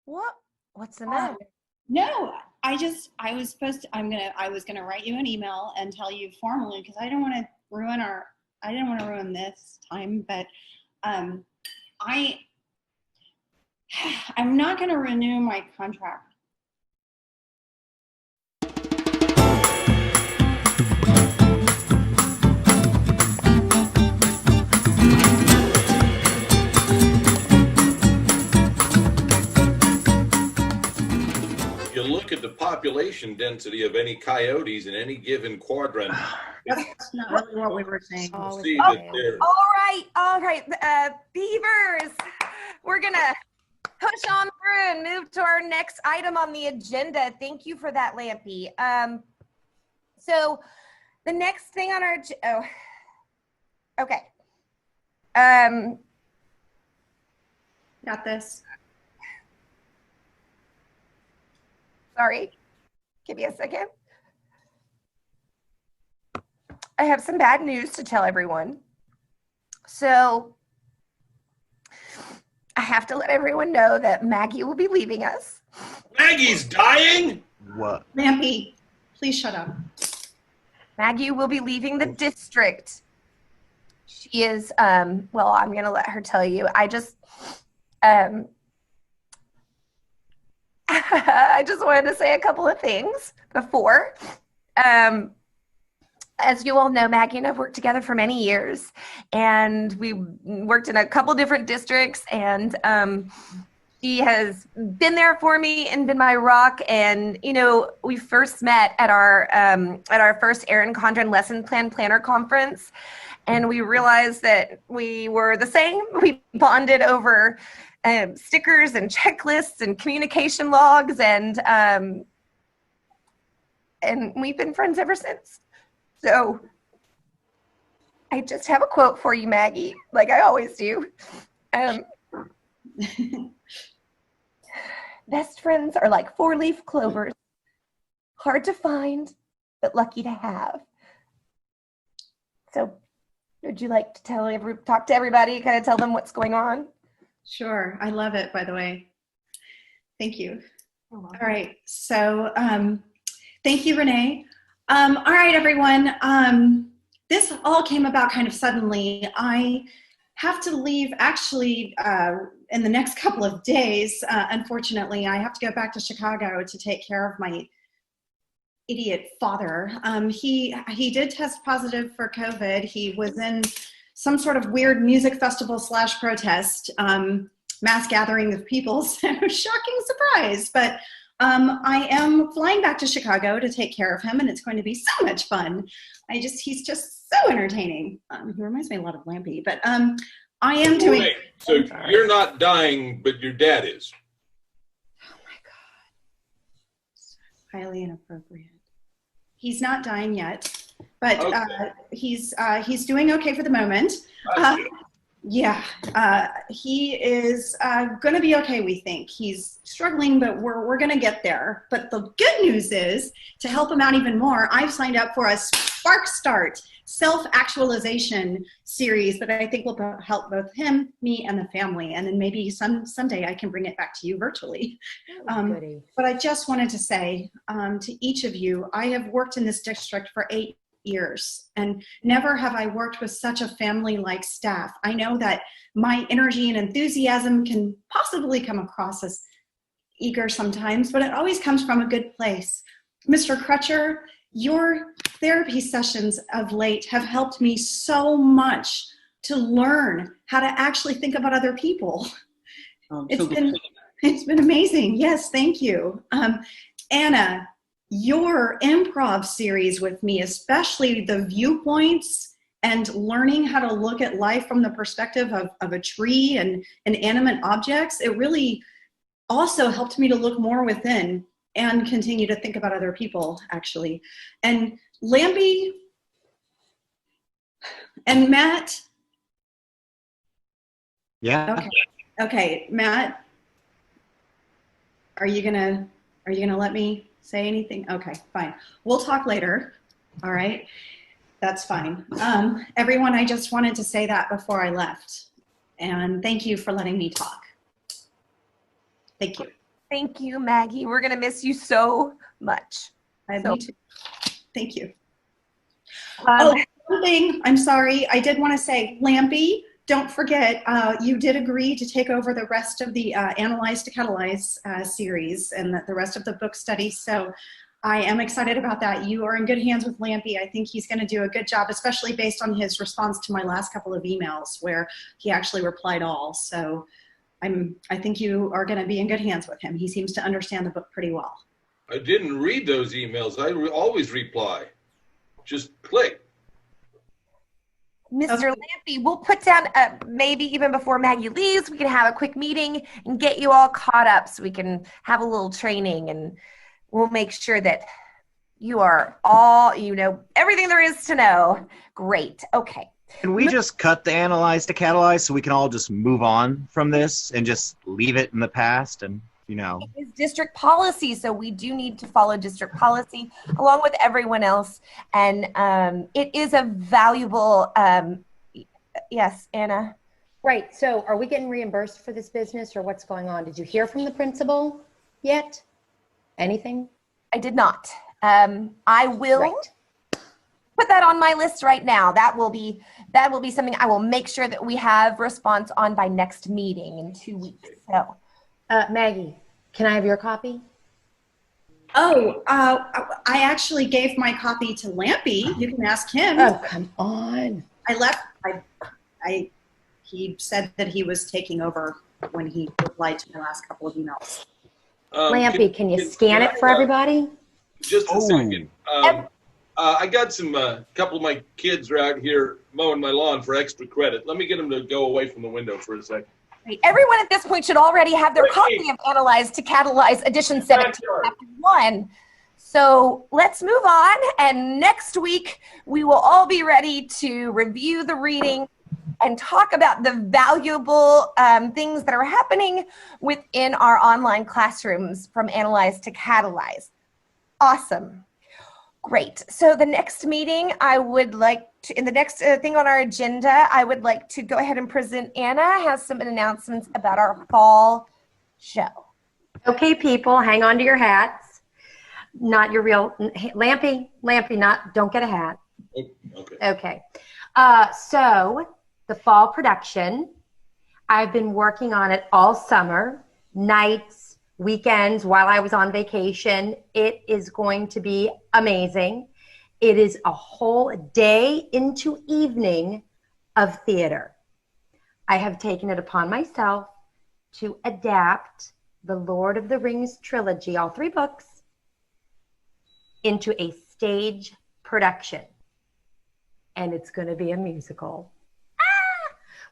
What? What's the matter? No, I was going to write you an email and tell you formally, because I didn't want to ruin this time, but I'm not going to renew my contract. You look at the population density of any coyotes in any given quadrant. That's not really what we were saying. You see that they're All right. Beavers, we're gonna push on through and move to our next item on the agenda. Thank you for that, Lampy. So the next thing on our okay. Got this. Sorry, give me a second. I have some bad news to tell everyone. So I have to let everyone know that Maggie will be leaving us. Maggie's dying? What? Lampy, please shut up. Maggie will be leaving the district. She is, well, I'm going to let her tell you. I just wanted to say a couple of things before. As you all know, Maggie and I've worked together for many years, and we worked in a couple different districts, and she has been there for me and been my rock. And you know, we first met at our first Erin Condren Lesson Plan Planner Conference, and we realized that we were the same. We bonded over stickers and checklists and communication logs, and we've been friends ever since. So I just have a quote for you, Maggie, like I always do. Best friends are like four-leaf clovers, hard to find, but lucky to have. So would you like to talk to everybody, kind of tell them what's going on? Sure. I love it, by the way. Thank you. All right. So thank you, Renee. All right, everyone. This all came about kind of suddenly. I have to leave actually in the next couple of days. Unfortunately, I have to go back to Chicago to take care of my idiot father. He did test positive for COVID. He was in some sort of weird music festival / protest, mass gathering of people. So shocking surprise. But I am flying back to Chicago to take care of him, and it's going to be so much fun. He's just so entertaining. He reminds me a lot of Lampy, but I am doing. Wait, so you're not dying, but your dad is. Oh my God. Highly inappropriate. He's not dying yet, but okay. He's doing okay for the moment. Yeah, he is going to be okay, we think. He's struggling, but we're going to get there. But the good news is, to help him out even more, I've signed up for a Spark Start self-actualization series that I think will help both him, me, and the family. And then maybe someday I can bring it back to you virtually. But I just wanted to say to each of you, I have worked in this district for 8 years, and never have I worked with such a family-like staff. I know that my energy and enthusiasm can possibly come across as eager sometimes, but it always comes from a good place. Mr. Crutcher, your therapy sessions of late have helped me so much to learn how to actually think about other people. It's been amazing. Yes, thank you. Anna, your improv series with me, especially the viewpoints and learning how to look at life from the perspective of a tree and inanimate objects, it really also helped me to look more within and continue to think about other people, actually. And Lampy and Matt, Yeah. Okay. Okay, Matt, are you gonna let me say anything? Okay, fine. We'll talk later. All right. That's fine. Everyone, I just wanted to say that before I left. And thank you for letting me talk. Thank you. Thank you, Maggie. We're going to miss you so much. Me too. Thank you. One thing, I'm sorry, I did want to say, Lampy, don't forget, you did agree to take over the rest of the Analyze to Catalyze series and the rest of the book study. So I am excited about that. You are in good hands with Lampy. I think he's going to do a good job, especially based on his response to my last couple of emails where he actually replied all. So I think you are going to be in good hands with him. He seems to understand the book pretty well. I didn't read those emails. I always reply. Just click. Mr. Lampy, we'll put down, maybe even before Maggie leaves, we can have a quick meeting and get you all caught up so we can have a little training, and we'll make sure that you are all, you know, everything there is to know. Great. Okay. Can we just cut the Analyze to Catalyze so we can all just move on from this and just leave it in the past? And, you know, It is district policy, so we do need to follow district policy along with everyone else. And it is a valuable, yes, Anna. Right. So are we getting reimbursed for this business, or what's going on? Did you hear from the principal yet? Anything? I did not. I will put that on my list right now. That will be something I will make sure that we have response on by next meeting in 2 weeks. So, Maggie, can I have your copy? Oh, I actually gave my copy to Lampy. You can ask him. Oh, come on. He said that he was taking over when he replied to my last couple of emails. Lampy, can you scan it for everybody? Just a second. I got some couple of my kids are out here mowing my lawn for extra credit. Let me get them to go away from the window for a second. everyone at this point should already have their copy of Analyze to Catalyze edition 17, chapter 1. So let's move on, and next week we will all be ready to review the reading and talk about the valuable things that are happening within our online classrooms from Analyze to Catalyze. Awesome. Great. So the next meeting, I would like to, in the next thing on our agenda, I would like to go ahead and present. Anna has some announcements about our fall show. Okay, people, hang on to your hats. Not your real, Lampy, don't get a hat. Okay. Okay. So the fall production, I've been working on it all summer, nights, weekends, while I was on vacation. It is going to be amazing. It is a whole day into evening of theater. I have taken it upon myself to adapt the Lord of the Rings trilogy, all 3 books, into a stage production. And it's going to be a musical.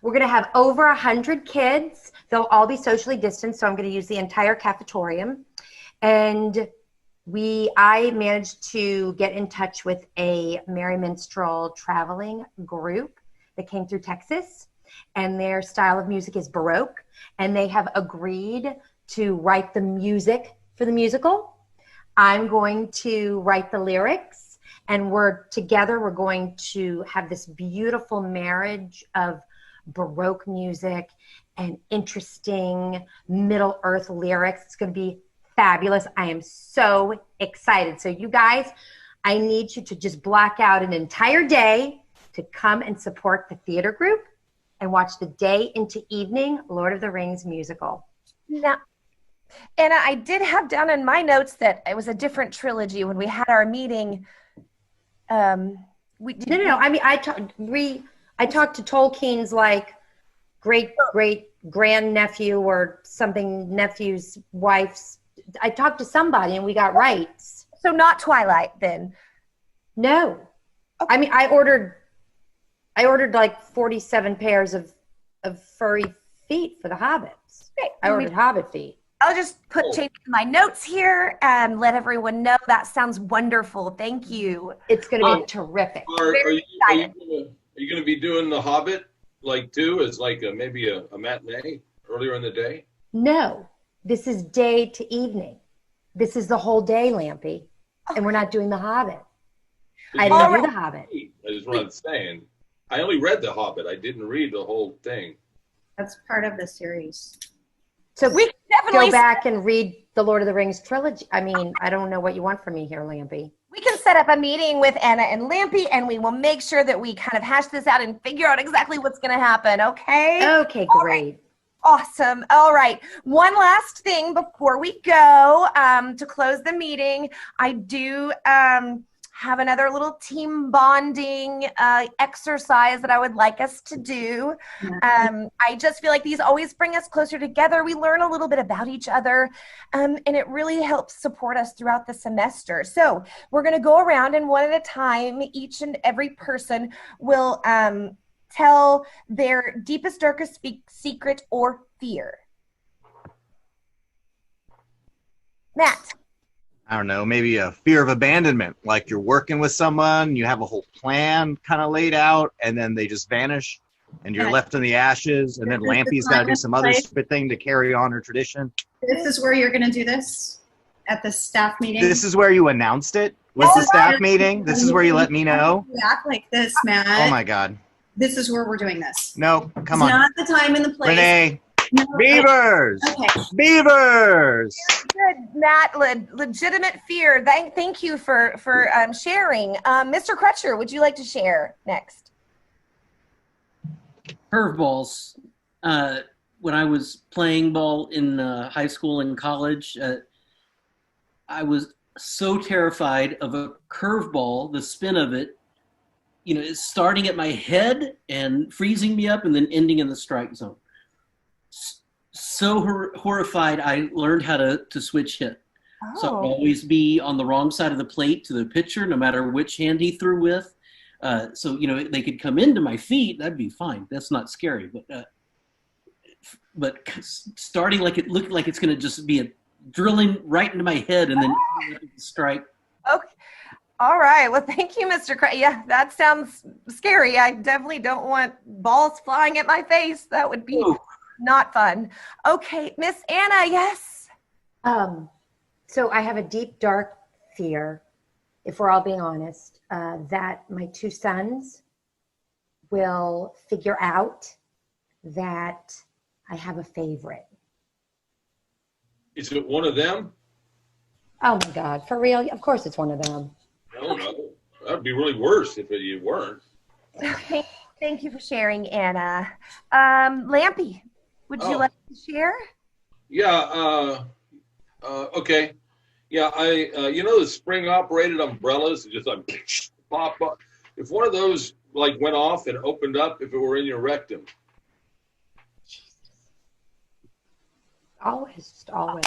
We're going to have over 100 kids. They'll all be socially distanced, so I'm going to use the entire cafetorium. And I managed to get in touch with a Merry Minstrel traveling group that came through Texas, and their style of music is Baroque, and they have agreed to write the music for the musical. I'm going to write the lyrics, and we're going to have this beautiful marriage of Baroque music and interesting Middle Earth lyrics. It's going to be fabulous. I am so excited. So you guys, I need you to just block out an entire day to come and support the theater group and watch the day into evening Lord of the Rings musical. Now, Anna, I did have down in my notes that it was a different trilogy when we had our meeting. No. I mean, I talked to Tolkien's like great grandnephew or something, nephew's wife's. I talked to somebody and we got rights. So not Twilight then? No. Okay. I mean, I ordered like 47 pairs of furry feet for the hobbits. Okay. I ordered hobbit feet. I'll just change my notes here and let everyone know. That sounds wonderful. Thank you. It's going to be terrific. Are you going to be doing The Hobbit? like 2 is like maybe a matinee earlier in the day? No, this is day to evening. This is the whole day, Lampy. And we're not doing The Hobbit. I didn't do The Hobbit. Is what I'm saying. I only read The Hobbit. I didn't read the whole thing. That's part of the series. So We can definitely go back and read the Lord of the Rings trilogy. I mean, I don't know what you want from me here, Lampy. We can set up a meeting with Anna and Lampy, and we will make sure that we kind of hash this out and figure out exactly what's going to happen, okay? Okay, great. Awesome. All right. One last thing before we go to close the meeting. I do have another little team bonding exercise that I would like us to do. I just feel like these always bring us closer together. We learn a little bit about each other, and it really helps support us throughout the semester. So we're going to go around, and one at a time, each and every person will tell their deepest, darkest secret or fear. Matt. I don't know, maybe a fear of abandonment, like you're working with someone, you have a whole plan kind of laid out, and then they just vanish, and you're left in the ashes, and then Lampy's got to do some other stupid thing to carry on her tradition. This is where you're going to do this? At the staff meeting? This is where you announced it? Was the staff meeting? This is where you let me know? You act like this, Matt. Oh my God. This is where we're doing this. No, come on. It's not the time and the place. Renee. No, Beavers! Okay. Beavers! Good, Matt. Legitimate fear. Thank you for sharing. Mr. Crutcher, would you like to share next? Curveballs. When I was playing ball in high school and college, I was so terrified of a curveball, the spin of it, you know, it's starting at my head and freezing me up and then ending in the strike zone. So horrified, I learned how to switch hit. So I'd always be on the wrong side of the plate to the pitcher, no matter which hand he threw with. So, you know, they could come into my feet, that'd be fine. That's not scary. But starting like it looked like it's going to just be a drilling right into my head and then strike. Okay. All right. Well, thank you, Mr. Yeah, that sounds scary. I definitely don't want balls flying at my face. That would be not fun. Okay, Miss Anna, yes. So I have a deep, dark fear, if we're all being honest, that my 2 sons will figure out that I have a favorite. Is it one of them? Oh my God, for real? Of course it's one of them. No, that'd be really worse if you weren't. Okay, thank you for sharing, Anna. Lampy, would you like to share? Yeah, okay. Yeah, you know the spring operated umbrellas, just like pop up. If one of those like went off and opened up, if it were in your rectum. Always, just always.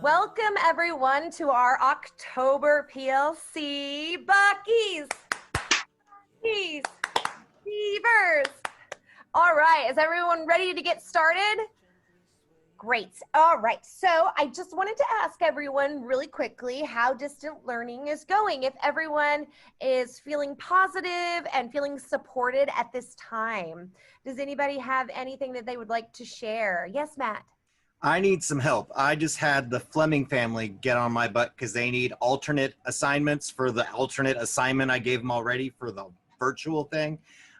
Welcome everyone to our October PLC. Buckies, Beavers. All right, is everyone ready to get started? Great. All right, so I just wanted to ask everyone really quickly how distant learning is going. If everyone is feeling positive and feeling supported at this time. Does anybody have anything that they would like to share? Yes, Matt. I need some help. I just had the Fleming family get on my butt because they need alternate assignments for the alternate assignment I gave them already for the virtual thing.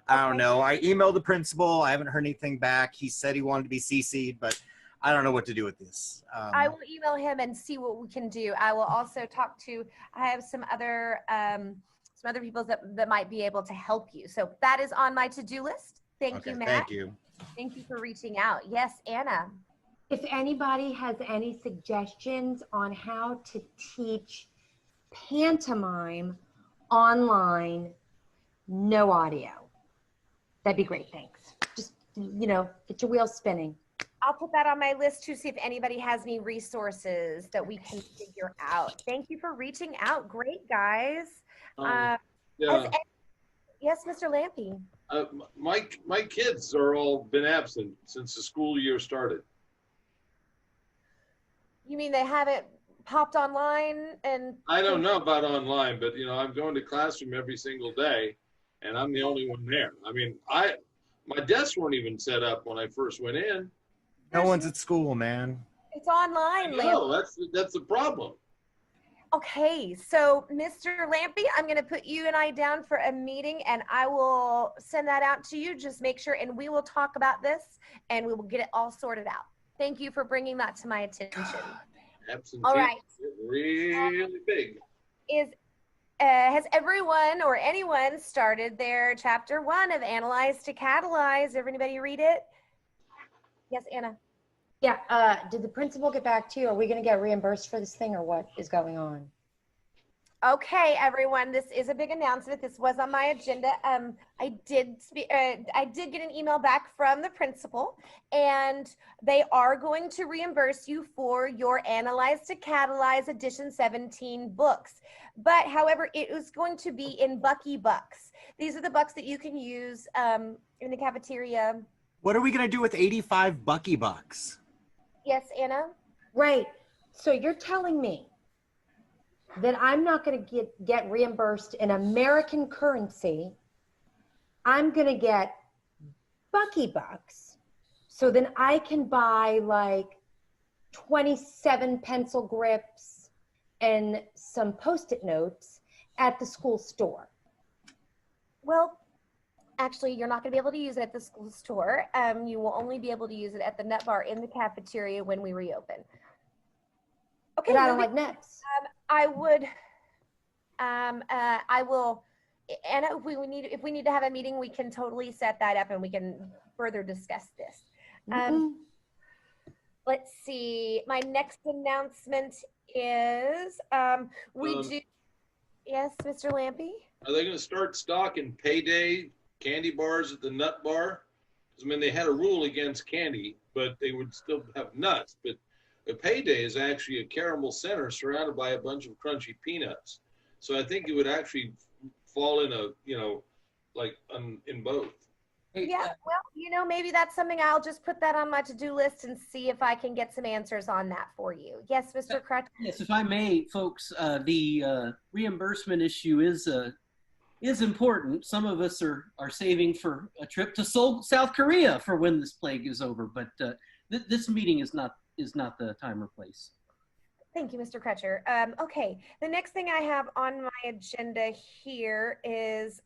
I don't know. I emailed the principal. I haven't heard anything back. He said he wanted to be CC'd, but I don't know what to do with this. I will email him and see what we can do. I will also talk to, I have some other people that might be able to help you. So that is on my to-do list. Thank you, Matt. Thank you. Thank you for reaching out. Yes, Anna. If anybody has any suggestions on how to teach pantomime online, no audio, that'd be great. Thanks. Just, you know, get your wheels spinning. I'll put that on my list to see if anybody has any resources that we can figure out. Thank you for reaching out. Great, guys. Yeah. Yes, Mr. Lampy. My kids are all been absent since the school year started. You mean they haven't popped online and I don't know about online, but I'm going to classroom every single day, and I'm the only one there. I mean, my desks weren't even set up when I first went in. No one's at school, man. it's online, No, Lampy. that's the problem. Okay, so Mr. Lampy, I'm going to put you and I down for a meeting, and I will send that out to you. Just make sure, and we will talk about this, and we will get it all sorted out. Thank you for bringing that to my attention. Absentee All right. really big. Has everyone or anyone started their chapter 1 of Analyze to Catalyze? Everybody read it? Yes, Anna. Yeah, did the principal get back to you? Are we going to get reimbursed for this thing, or what is going on? Okay, everyone, this is a big announcement. This was on my agenda. I did get an email back from the principal, and they are going to reimburse you for your Analyze to Catalyze Edition 17 books. But however, it is going to be in Bucky Bucks. These are the bucks that you can use in the cafeteria. What are we gonna do with 85 Bucky Bucks? Yes, Anna? Right. So you're telling me that I'm not going to get reimbursed in American currency. I'm going to get Bucky Bucks. So then I can buy like 27 pencil grips and some Post-it notes at the school store. Well, actually, you're not going to be able to use it at the school store. You will only be able to use it at the nut bar in the cafeteria when we reopen. Okay. But I don't like nuts. I will, Anna, if we need to have a meeting, we can totally set that up and we can further discuss this. Let's see. My next announcement is yes, Mr. Lampy? Are they going to start stocking payday candy bars at the nut bar? Because I mean, they had a rule against candy, but they would still have nuts. But a payday is actually a caramel center surrounded by a bunch of crunchy peanuts. So I think it would actually fall in in both. Yeah, well, maybe that's something I'll just put that on my to-do list and see if I can get some answers on that for you. Yes, Mr. Crutch? Yes, if I may, folks, the reimbursement issue is important. Some of us are saving for a trip to Seoul, South Korea for when this plague is over, but this meeting is not the time or place. Thank you, Mr. Crutcher. Okay, the next thing I have on my agenda here is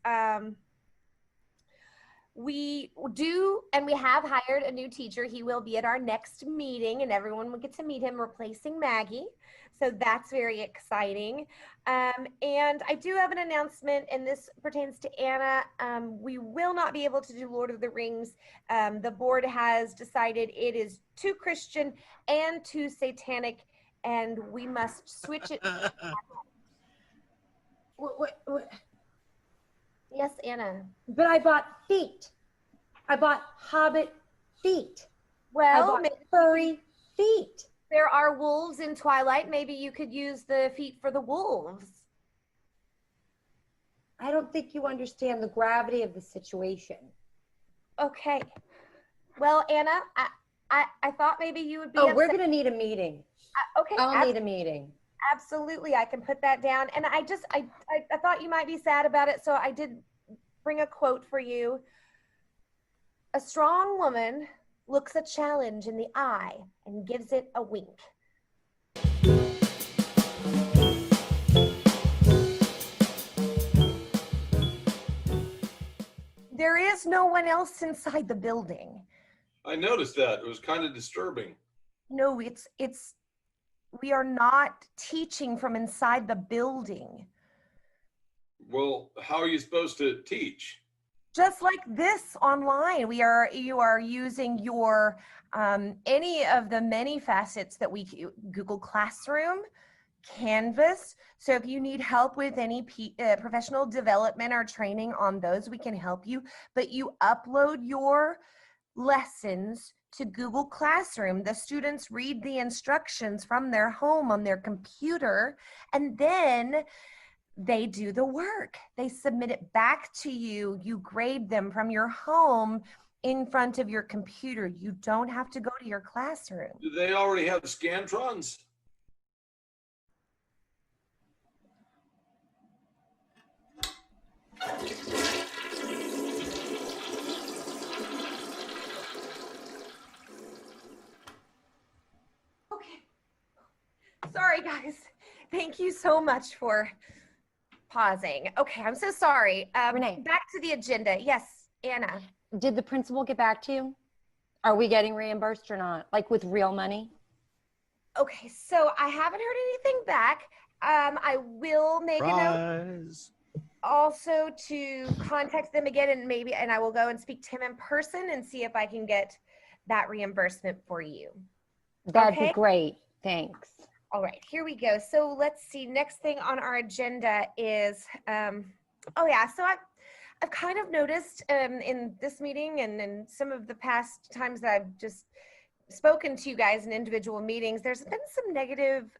we have hired a new teacher. He will be at our next meeting and everyone will get to meet him, replacing Maggie. So that's very exciting. And I do have an announcement, and this pertains to Anna. We will not be able to do Lord of the Rings. The board has decided it is too Christian and too satanic, and we must switch it. What? Yes, Anna. But I bought feet. I bought Hobbit feet. Well, I bought furry feet. There are wolves in Twilight. Maybe you could use the feet for the wolves. I don't think you understand the gravity of the situation. Okay. Well, Anna, I thought maybe you would be upset. We're going to need a meeting. Okay. I'll need a meeting. Absolutely. I can put that down. And I thought you might be sad about it, so I did bring a quote for you. A strong woman looks a challenge in the eye and gives it a wink. There is no one else inside the building. I noticed that. It was kind of disturbing. No, we are not teaching from inside the building. Well, how are you supposed to teach? Just like this online, you are using your any of the many facets that Google Classroom, Canvas. So if you need help with any professional development or training on those, we can help you. But you upload your lessons to Google Classroom. The students read the instructions from their home on their computer, and then they do the work. They submit it back to you. You grade them from your home in front of your computer. You don't have to go to your classroom. Do they already have Scantrons? Sorry, guys. Thank you so much for pausing. Okay, I'm so sorry. Renee. Back to the agenda. Yes, Anna. Did the principal get back to you? Are we getting reimbursed or not? Like with real money? Okay, so I haven't heard anything back. I will make a note also to contact them again, and I will go and speak to him in person and see if I can get that reimbursement for you. That'd be great. Thanks. All right, here we go. So let's see. Next thing on our agenda is, oh yeah. So I've kind of noticed in this meeting and in some of the past times that I've just spoken to you guys in individual meetings, there's been some negative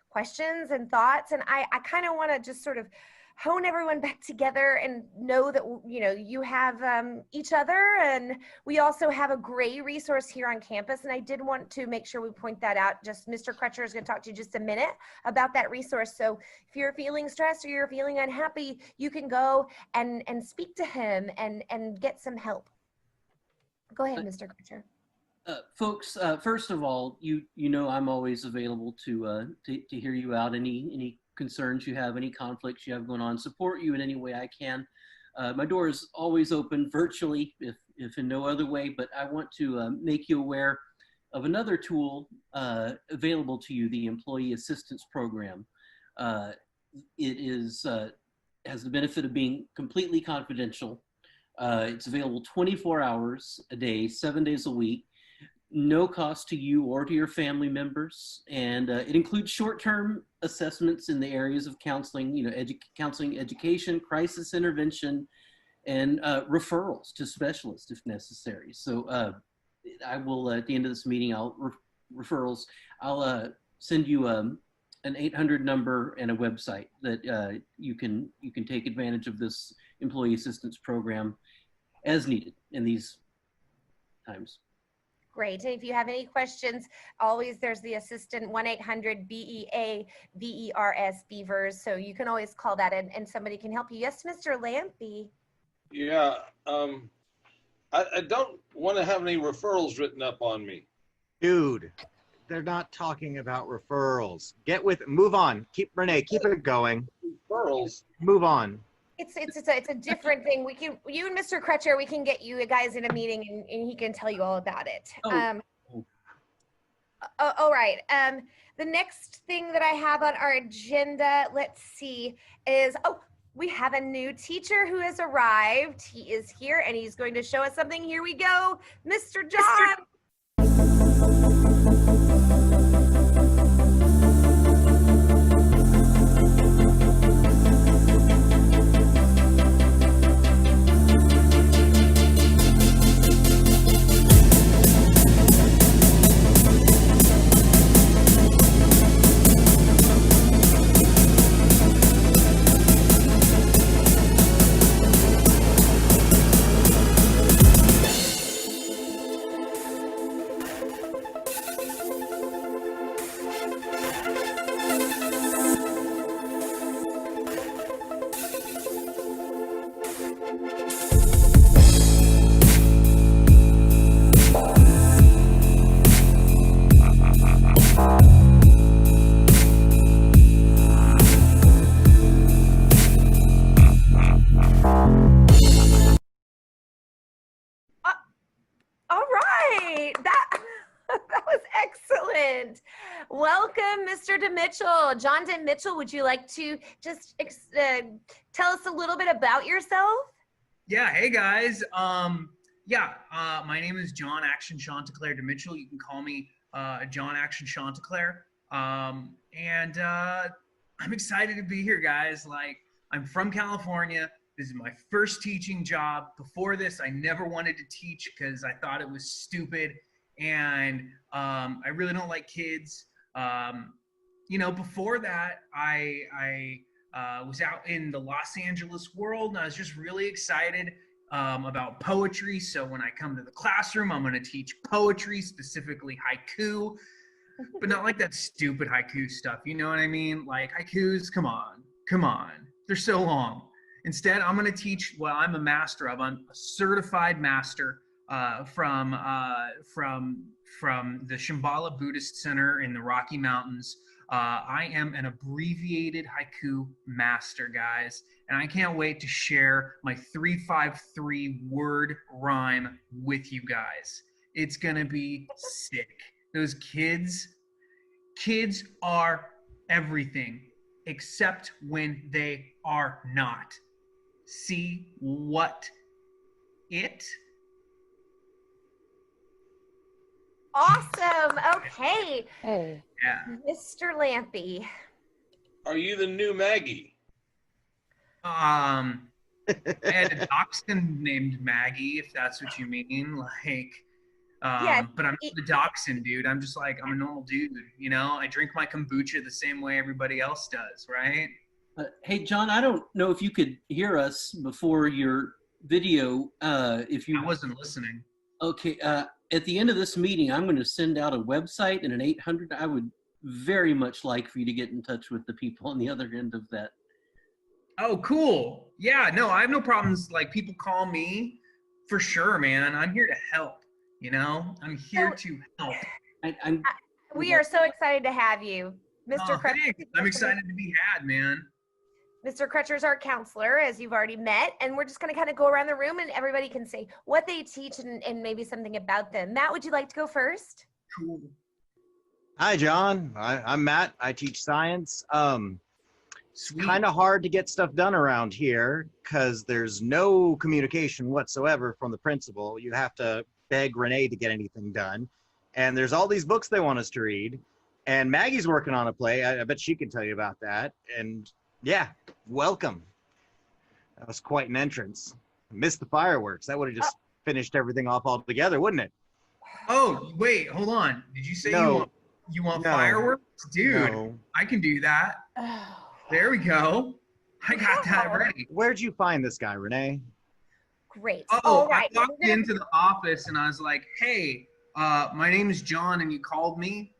questions and thoughts, and I kind of want to just sort of hone everyone back together and know that, you know, you have each other, and we also have a great resource here on campus. And I did want to make sure we point that out. Just Mr. Crutcher is going to talk to you just a minute about that resource. So if you're feeling stressed or you're feeling unhappy, you can go and speak to him and get some help. Go ahead, Mr. Crutcher. Folks, first of all, you know I'm always available to hear you out. Any concerns you have, any conflicts you have going on, support you in any way I can. My door is always open virtually, if in no other way, but I want to make you aware of another tool available to you, the Employee Assistance Program. It is has the benefit of being completely confidential. It's available 24 hours a day, 7 days a week. No cost to you or to your family members, and it includes short-term assessments in the areas of counseling, you know, counseling, education, crisis intervention, and referrals to specialists if necessary. So I will, at the end of this meeting, referrals. I'll send you an 800 number and a website that you can take advantage of this employee assistance program as needed in these times. Great. And if you have any questions, always there's the assistant 1-800-BEA-VERS Beavers. So you can always call that and somebody can help you. Yes, Mr. Lampy. Yeah, I don't want to have any referrals written up on me. Dude, they're not talking about referrals. Get with it. Move on. Renee, keep it going. Referrals. Move on. It's a different thing. You and Mr. Crutcher, we can get you guys in a meeting and he can tell you all about it. All right. The next thing that I have on our agenda, let's see, is, we have a new teacher who has arrived. He is here and he's going to show us something. Here we go, Mr. John. Welcome, Mr. DeMitchell. John DeMitchell, would you like to just tell us a little bit about yourself? Yeah, hey guys. My name is John Action Chanticleer DeMitchell. You can call me John Action Chanticleer. I'm excited to be here, guys. Like, I'm from California. This is my first teaching job. Before this, I never wanted to teach because I thought it was stupid. And I really don't like kids. Before that, I was out in the Los Angeles world, and I was just really excited about poetry. So when I come to the classroom, I'm going to teach poetry, specifically haiku, but not like that stupid haiku stuff. You know what I mean? Like haikus, come on. They're so long. Instead, I'm going to teach what I'm a master of. I'm a certified master from the Shambhala Buddhist Center in the Rocky Mountains. I am an abbreviated haiku master, guys, and I can't wait to share my 353 word rhyme with you guys. It's gonna be sick. Those kids are everything except when they are not. See what it? Awesome. Okay. Hey. Yeah. Mr. Lampy. Are you the new Maggie? I had a dachshund named Maggie, if that's what you mean. Like, Yes. but I'm not the dachshund, dude. I'm just like, I'm a normal dude, you know? I drink my kombucha the same way everybody else does, right? Hey, John, I don't know if you could hear us before your video. If you I wasn't listening. Okay. At the end of this meeting, I'm going to send out a website and an 800. I would very much like for you to get in touch with the people on the other end of that. Oh, cool. Yeah, no, I have no problems. Like, people call me for sure, man. I'm here to help, you know? I'm here to help. We are so excited to have you. Mr. Crutcher. Thanks. I'm excited to be had, man. Mr. Crutcher is our counselor, as you've already met, and we're just going to kind of go around the room and everybody can say what they teach and maybe something about them. Matt, would you like to go first? Cool. Hi, John. I'm Matt. I teach science. It's kind of hard to get stuff done around here because there's no communication whatsoever from the principal. You have to beg Renee to get anything done. And there's all these books they want us to read. And Maggie's working on a play. I bet she can tell you about that. And yeah, welcome. That was quite an entrance. I missed the fireworks. That would have just finished everything off altogether, wouldn't it? Oh, wait, hold on. Did you say you want fireworks? Dude, No. I can do that. There we go. I got that ready. Where'd you find this guy, Renee? Great. Oh, All right. I walked into the office and I was like, hey, my name is John and you called me?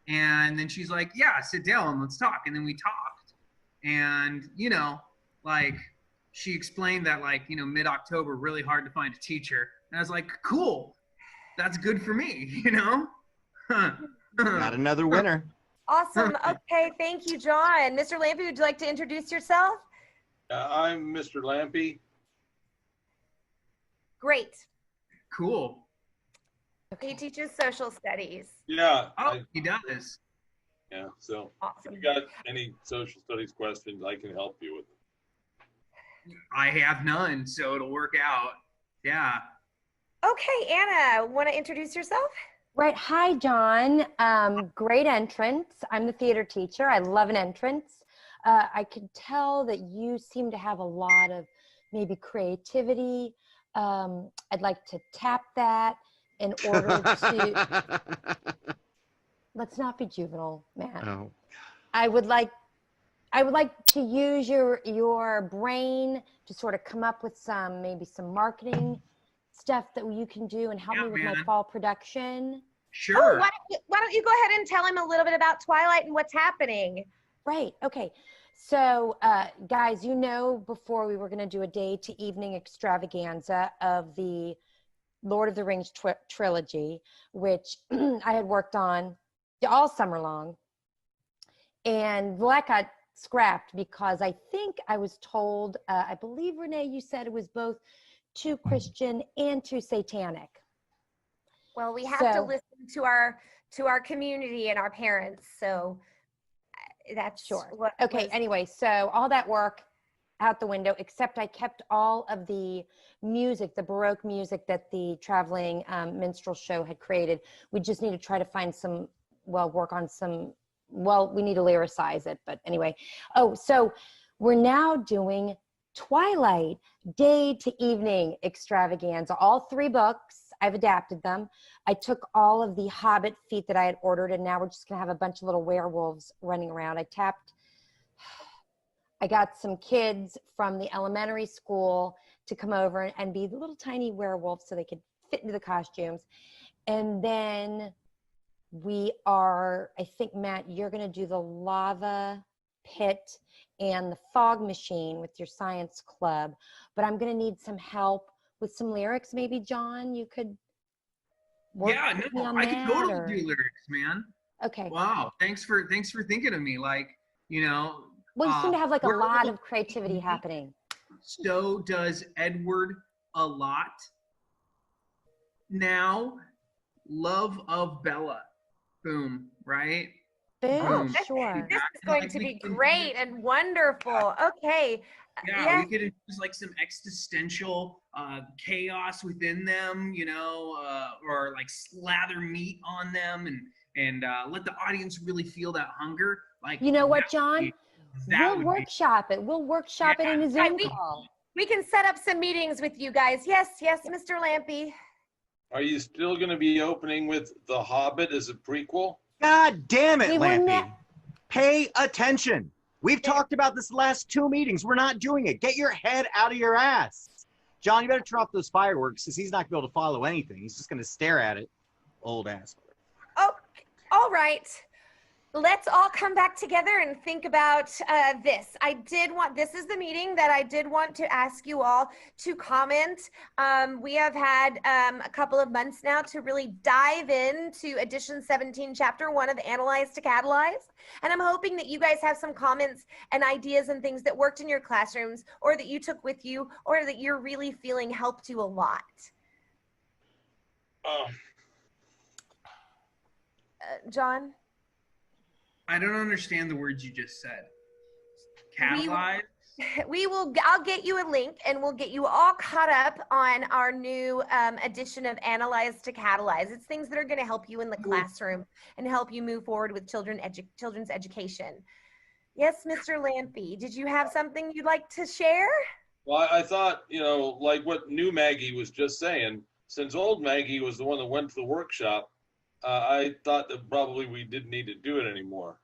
And then she's like, yeah, sit down, let's talk. And then we talked. And, you know, like, she explained that, like, you know, mid-October, really hard to find a teacher. And I was like, cool, that's good for me, you know? Got another winner. Awesome. Okay, thank you, John. Mr. Lampy, would you like to introduce yourself? I'm Mr. Lampy. Great. Cool. He teaches social studies. Yeah. Oh, he does. Yeah, so Awesome. if you got any social studies questions, I can help you with them. I have none, so it'll work out. Yeah. Okay, Anna, want to introduce yourself? Right. Hi, John. Great entrance. I'm the theater teacher. I love an entrance. I could tell that you seem to have a lot of maybe creativity. I'd like to tap that in order to... Let's not be juvenile, Matt. Oh. I would like to use your brain to sort of come up with maybe some marketing stuff that you can do and help me with my fall production. Sure. Oh, why don't you go ahead and tell him a little bit about Twilight and what's happening? Right. Okay. So, guys, you know, before we were going to do a day to evening extravaganza of the Lord of the Rings trilogy, which I had worked on all summer long. And that got scrapped because I think I was told, I believe, Renee, you said it was both too Christian and too satanic. Well, we have to listen to our community and our parents. So that's sure. Okay. Anyway, so all that work out the window, except I kept all of the music, the Baroque music that the traveling minstrel show had created. We just need to try to find work on some, we need to lyricize it, but anyway. Oh, so we're now doing Twilight day to evening extravaganza, all 3 books. I've adapted them. I took all of the Hobbit feet that I had ordered, and now we're just gonna have a bunch of little werewolves running around. I got some kids from the elementary school to come over and be the little tiny werewolves so they could fit into the costumes. And then I think, Matt, you're gonna do the lava pit and the fog machine with your science club, but I'm gonna need some help with some lyrics, maybe John, you could work Yeah, with me no, on I that, can totally or- do lyrics, man. Okay. Wow, thanks for thinking of me. Like, you know, Well, you seem to have like a we're- lot of creativity happening. So does Edward a lot. Now, Love of Bella. Boom, right? Boom, This, sure. this is going to be great and wonderful. Okay. Yeah, we could infuse like some existential chaos within them, you know, or like slather meat on them and let the audience really feel that hunger. Like, You know what, that John? would be- that We'll would be- workshop it. We'll workshop it in a Zoom call. We can set up some meetings with you guys. Yes, Mr. Lampy. Are you still going to be opening with The Hobbit as a prequel? God damn it, We were Lampy. Pay attention. We've talked about this last 2 meetings. We're not doing it. Get your head out of your ass. John, you better turn off those fireworks because he's not going to be able to follow anything. He's just going to stare at it. Old ass. Oh, all right. Let's all come back together and think about this. This is the meeting that I did want to ask you all to comment. We have had a couple of months now to really dive into edition 17, chapter 1 of Analyze to Catalyze. And I'm hoping that you guys have some comments and ideas and things that worked in your classrooms or that you took with you or that you're really feeling helped you a lot. John? I don't understand the words you just said. Catalyze? I'll get you a link and we'll get you all caught up on our new edition of Analyze to Catalyze. It's things that are going to help you in the classroom and help you move forward with children's education. Yes, Mr. Lampy, did you have something you'd like to share? Well, I thought, you know, like what new Maggie was just saying, since old Maggie was the one that went to the workshop, I thought that probably we didn't need to do it anymore.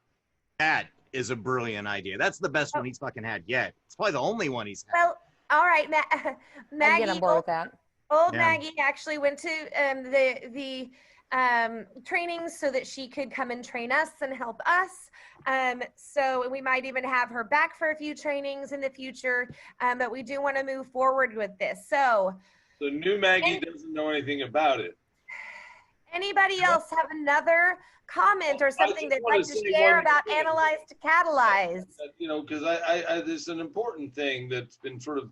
That is a brilliant idea. That's the best one he's fucking had yet. It's probably the only one he's had. Well, all right, Maggie. I get on board with that. Old Yeah. Maggie actually went to the trainings so that she could come and train us and help us. So we might even have her back for a few trainings in the future. But we do want to move forward with this. So So new Maggie doesn't know anything about it. anybody else have another comment or something they'd wanna like to say share one about thing. Analyze to Catalyze? You know, because I there's an important thing that's been sort of,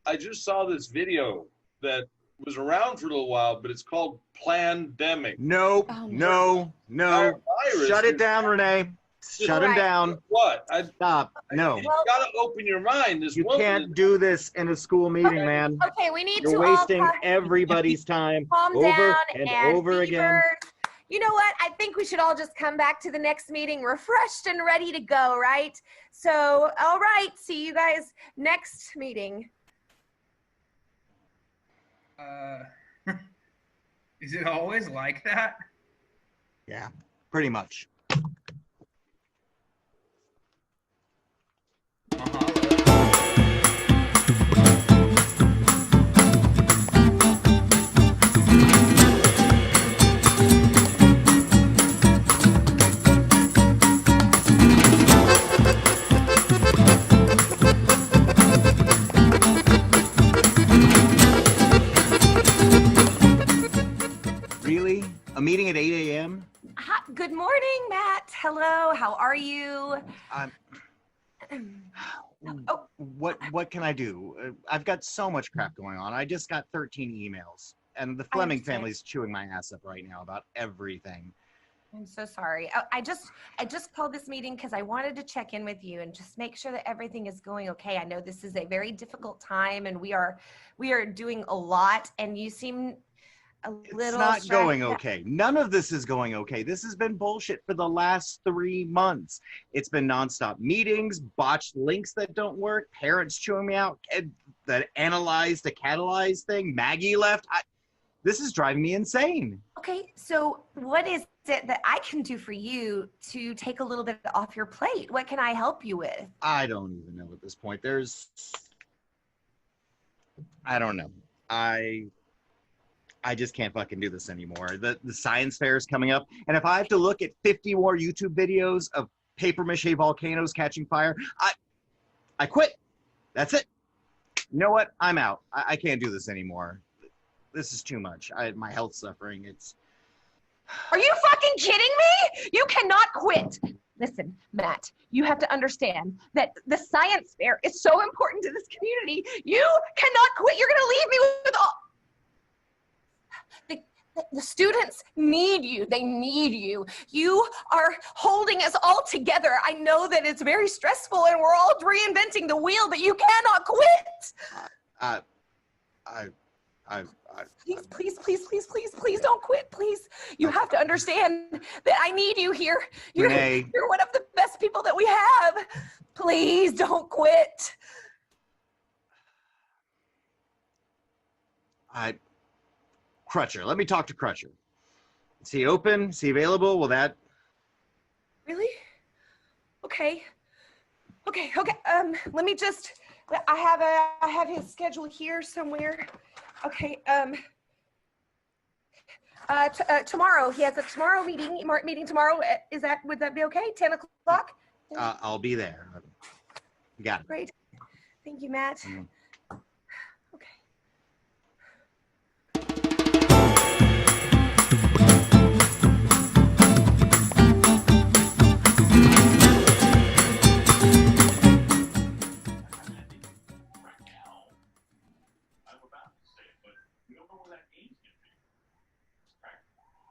I just saw this video that was around for a little while, but it's called Plandemic. Nope. Oh, No. Virus Shut it is- down, Renee. Shut him Right. down. What? Stop. No. You gotta open your mind. This You woman can't do this in a school meeting, man. Okay, we need You're to wasting all everybody's time calm over down and over again. Beavers. You know what? I think we should all just come back to the next meeting refreshed and ready to go, right? So, all right, see you guys next meeting. Is it always like that? Yeah, pretty much. Really? A meeting at 8 a.m.? Hi, good morning, Matt. Hello, how are you? What can I do? I've got so much crap going on. I just got 13 emails, and the Fleming understand. family's chewing my ass up right now about everything. I'm so sorry. I just called this meeting because I wanted to check in with you and just make sure that everything is going okay. I know this is a very difficult time, and we are doing a lot, and you seem a little. It's not going stressed. okay. None of this is going okay. This has been bullshit for the last 3 months. It's been nonstop meetings, botched links that don't work, parents chewing me out, that Analyze to Catalyze thing. Maggie left. This is driving me insane. Okay, so what is it that I can do for you to take a little bit off your plate? What can I help you with? I don't even know at this point. I don't know. I just can't fucking do this anymore. The science fair is coming up, and if I have to look at 50 more YouTube videos of paper mache volcanoes catching fire, I quit. That's it. You know what? I'm out. I can't do this anymore. This is too much. My health's suffering. Are you fucking kidding me? You cannot quit. Listen, Matt, you have to understand that the science fair is so important to this community. You cannot quit. You're gonna leave me with all. The students need you. They need you. You are holding us all together. I know that it's very stressful and we're all reinventing the wheel, but you cannot quit. Please don't quit. Please. You have to understand that I need you here. You're one of the best people that we have. Please don't quit. Crutcher. Let me talk to Crutcher. Is he open? Is he available? Will that... Really? Okay. Let me just... I have his schedule here somewhere. Okay. Tomorrow. He has a tomorrow meeting tomorrow. Would that be okay? 10 o'clock? I'll be there. Got it. Great. Thank you, Matt. Okay.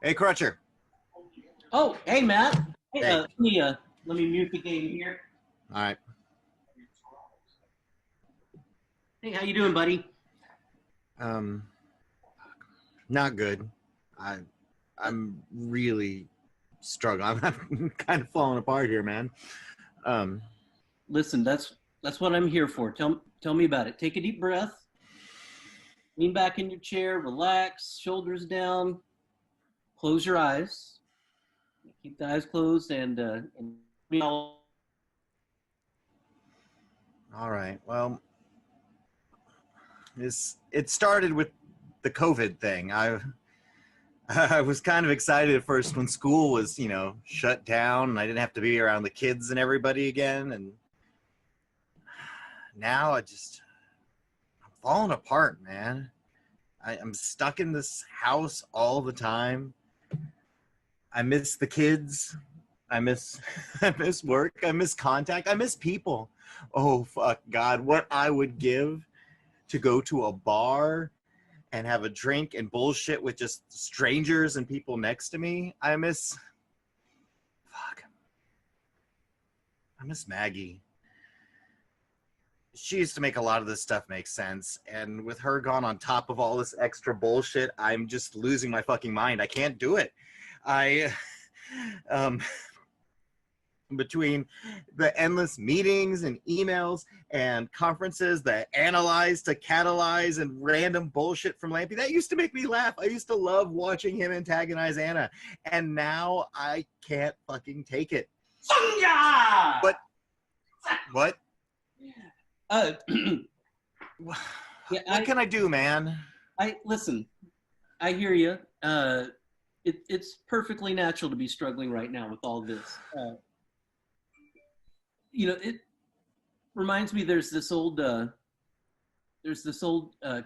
Hey, Crutcher. Oh, hey, Matt. Hey, Hey. Let me mute the game here. All right. Hey, how you doing, buddy? Not good. I'm really struggling. I'm kind of falling apart here, man. Listen, that's what I'm here for. Tell me about it. Take a deep breath. Lean back in your chair, relax, shoulders down. Close your eyes. Keep the eyes closed and All right. Well, it started with the COVID thing. I was kind of excited at first when school was, shut down and I didn't have to be around the kids and everybody again. And now I'm falling apart, man. I'm stuck in this house all the time. I miss the kids. I miss work. I miss contact. I miss people. Oh, fuck, God, what I would give to go to a bar and have a drink and bullshit with just strangers and people next to me. I miss Maggie. She used to make a lot of this stuff make sense. And with her gone on top of all this extra bullshit, I'm just losing my fucking mind. I can't do it. Between the endless meetings and emails and conferences that analyze to catalyze and random bullshit from Lampy, that used to make me laugh. I used to love watching him antagonize Anna. And now I can't fucking take it. But what? What can I do, man? Listen, I hear you. It's perfectly natural to be struggling right now with all this. It reminds me there's this old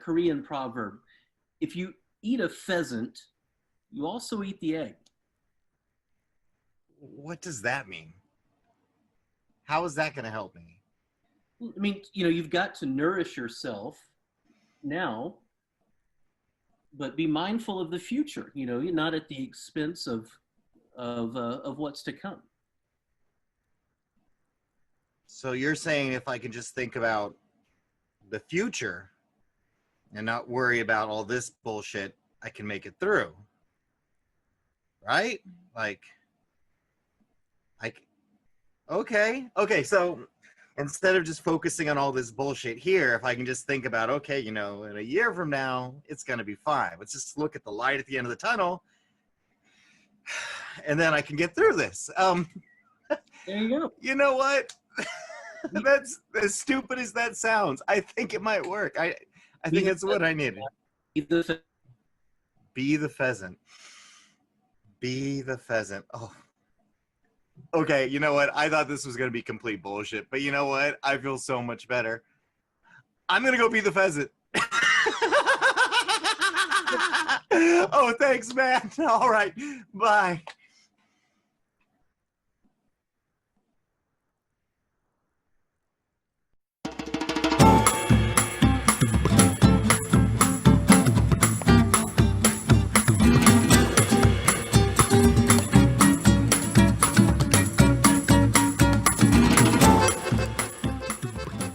Korean proverb. If you eat a pheasant, you also eat the egg. What does that mean? How is that going to help me? I mean, you've got to nourish yourself now, but be mindful of the future. You're not at the expense of what's to come. So you're saying if I can just think about the future and not worry about all this bullshit, I can make it through, right? Okay. So instead of just focusing on all this bullshit here, if I can just think about, okay, in a year from now, it's going to be fine. Let's just look at the light at the end of the tunnel and then I can get through this. There you go. You know what? That's as stupid as that sounds. I think it might work. I think it's what I needed. Be the pheasant. Be the pheasant. Oh. Okay, you know what? I thought this was going to be complete bullshit, but you know what? I feel so much better. I'm gonna go be the pheasant. Oh, thanks, man. All right, bye.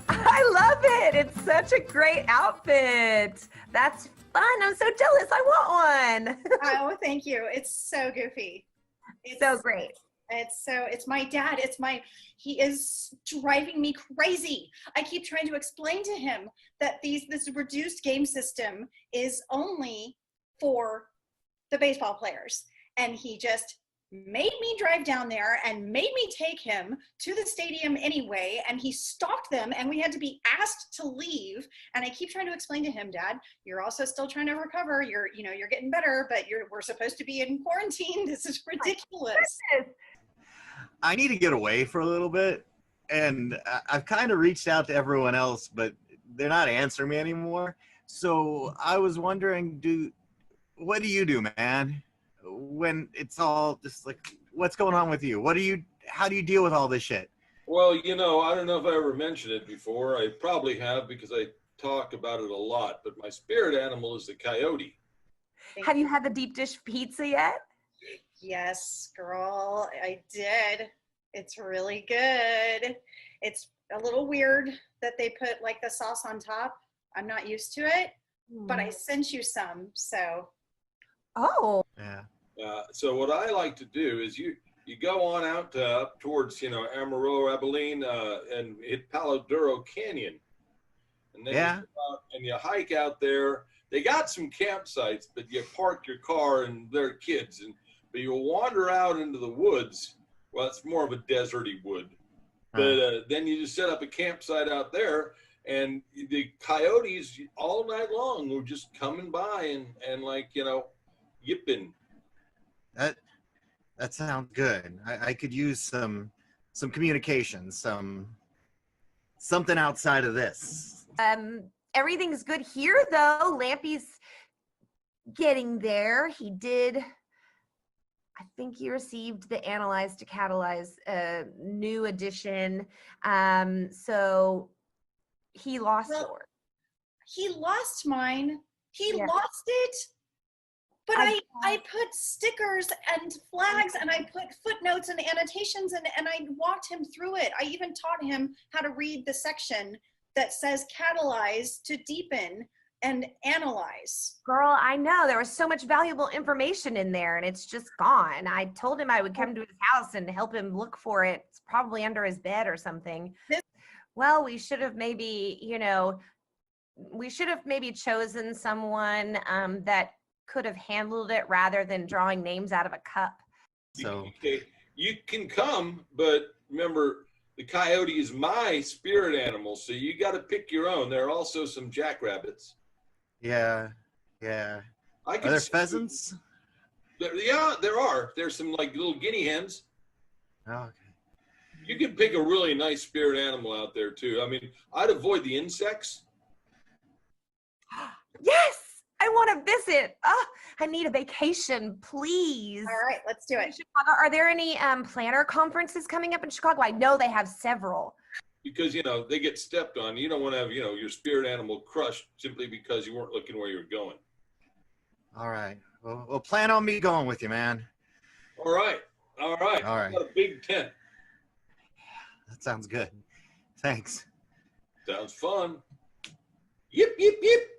I love it. It's such a great outfit. That's fun. I'm so jealous. I want one. Oh, thank you. It's so goofy. It's so great. It's my dad. He is driving me crazy. I keep trying to explain to him that this reduced game system is only for the baseball players. And he just made me drive down there and made me take him to the stadium anyway, and he stalked them, and we had to be asked to leave. And I keep trying to explain to him, Dad, you're also still trying to recover. You're getting better, but we're supposed to be in quarantine. This is ridiculous. I need to get away for a little bit, and I've kind of reached out to everyone else, but they're not answering me anymore. So I was wondering, what do you do, man? When it's all just like, what's going on with you? How do you deal with all this shit? Well, you know, I don't know if I ever mentioned it before. I probably have because I talk about it a lot, but my spirit animal is the coyote. Have you had the deep dish pizza yet? Yes, girl, I did. It's really good. It's a little weird that they put like the sauce on top. I'm not used to it, but I sent you some, so. Oh. Yeah. So what I like to do is you go on out up towards, Amarillo, Abilene, and hit Palo Duro Canyon. And then you go out and you hike out there. They got some campsites, but you park your car and they're kids. But you'll wander out into the woods. Well, it's more of a deserty wood. But then you just set up a campsite out there, and the coyotes all night long were just coming by and like, yipping. That sounds good. I could use some communication, something outside of this. Everything's good here though. Lampy's getting there. I think he received the Analyze to Catalyze new edition. So he lost yours. He lost mine. He lost it. But I put stickers and flags, and I put footnotes and annotations, and I walked him through it. I even taught him how to read the section that says catalyze to deepen and analyze. Girl, I know. There was so much valuable information in there, and it's just gone. I told him I would come to his house and help him look for it. It's probably under his bed or something. Well, we should have maybe, chosen someone that could have handled it rather than drawing names out of a cup. So okay, you can come, but remember, the coyote is my spirit animal, so you got to pick your own. There are also some jackrabbits. Yeah. Are there pheasants? Yeah, there are. There's some like little guinea hens. Oh, okay. You can pick a really nice spirit animal out there too. I mean, I'd avoid the insects. Yes! I want to visit. Oh, I need a vacation, please. All right, let's do it. Chicago, are there any planner conferences coming up in Chicago? I know they have several. Because, they get stepped on. You don't want to have, your spirit animal crushed simply because you weren't looking where you were going. All right. Well, plan on me going with you, man. All right. I've got a big tent. That sounds good. Thanks. Sounds fun. Yip, yip, yip.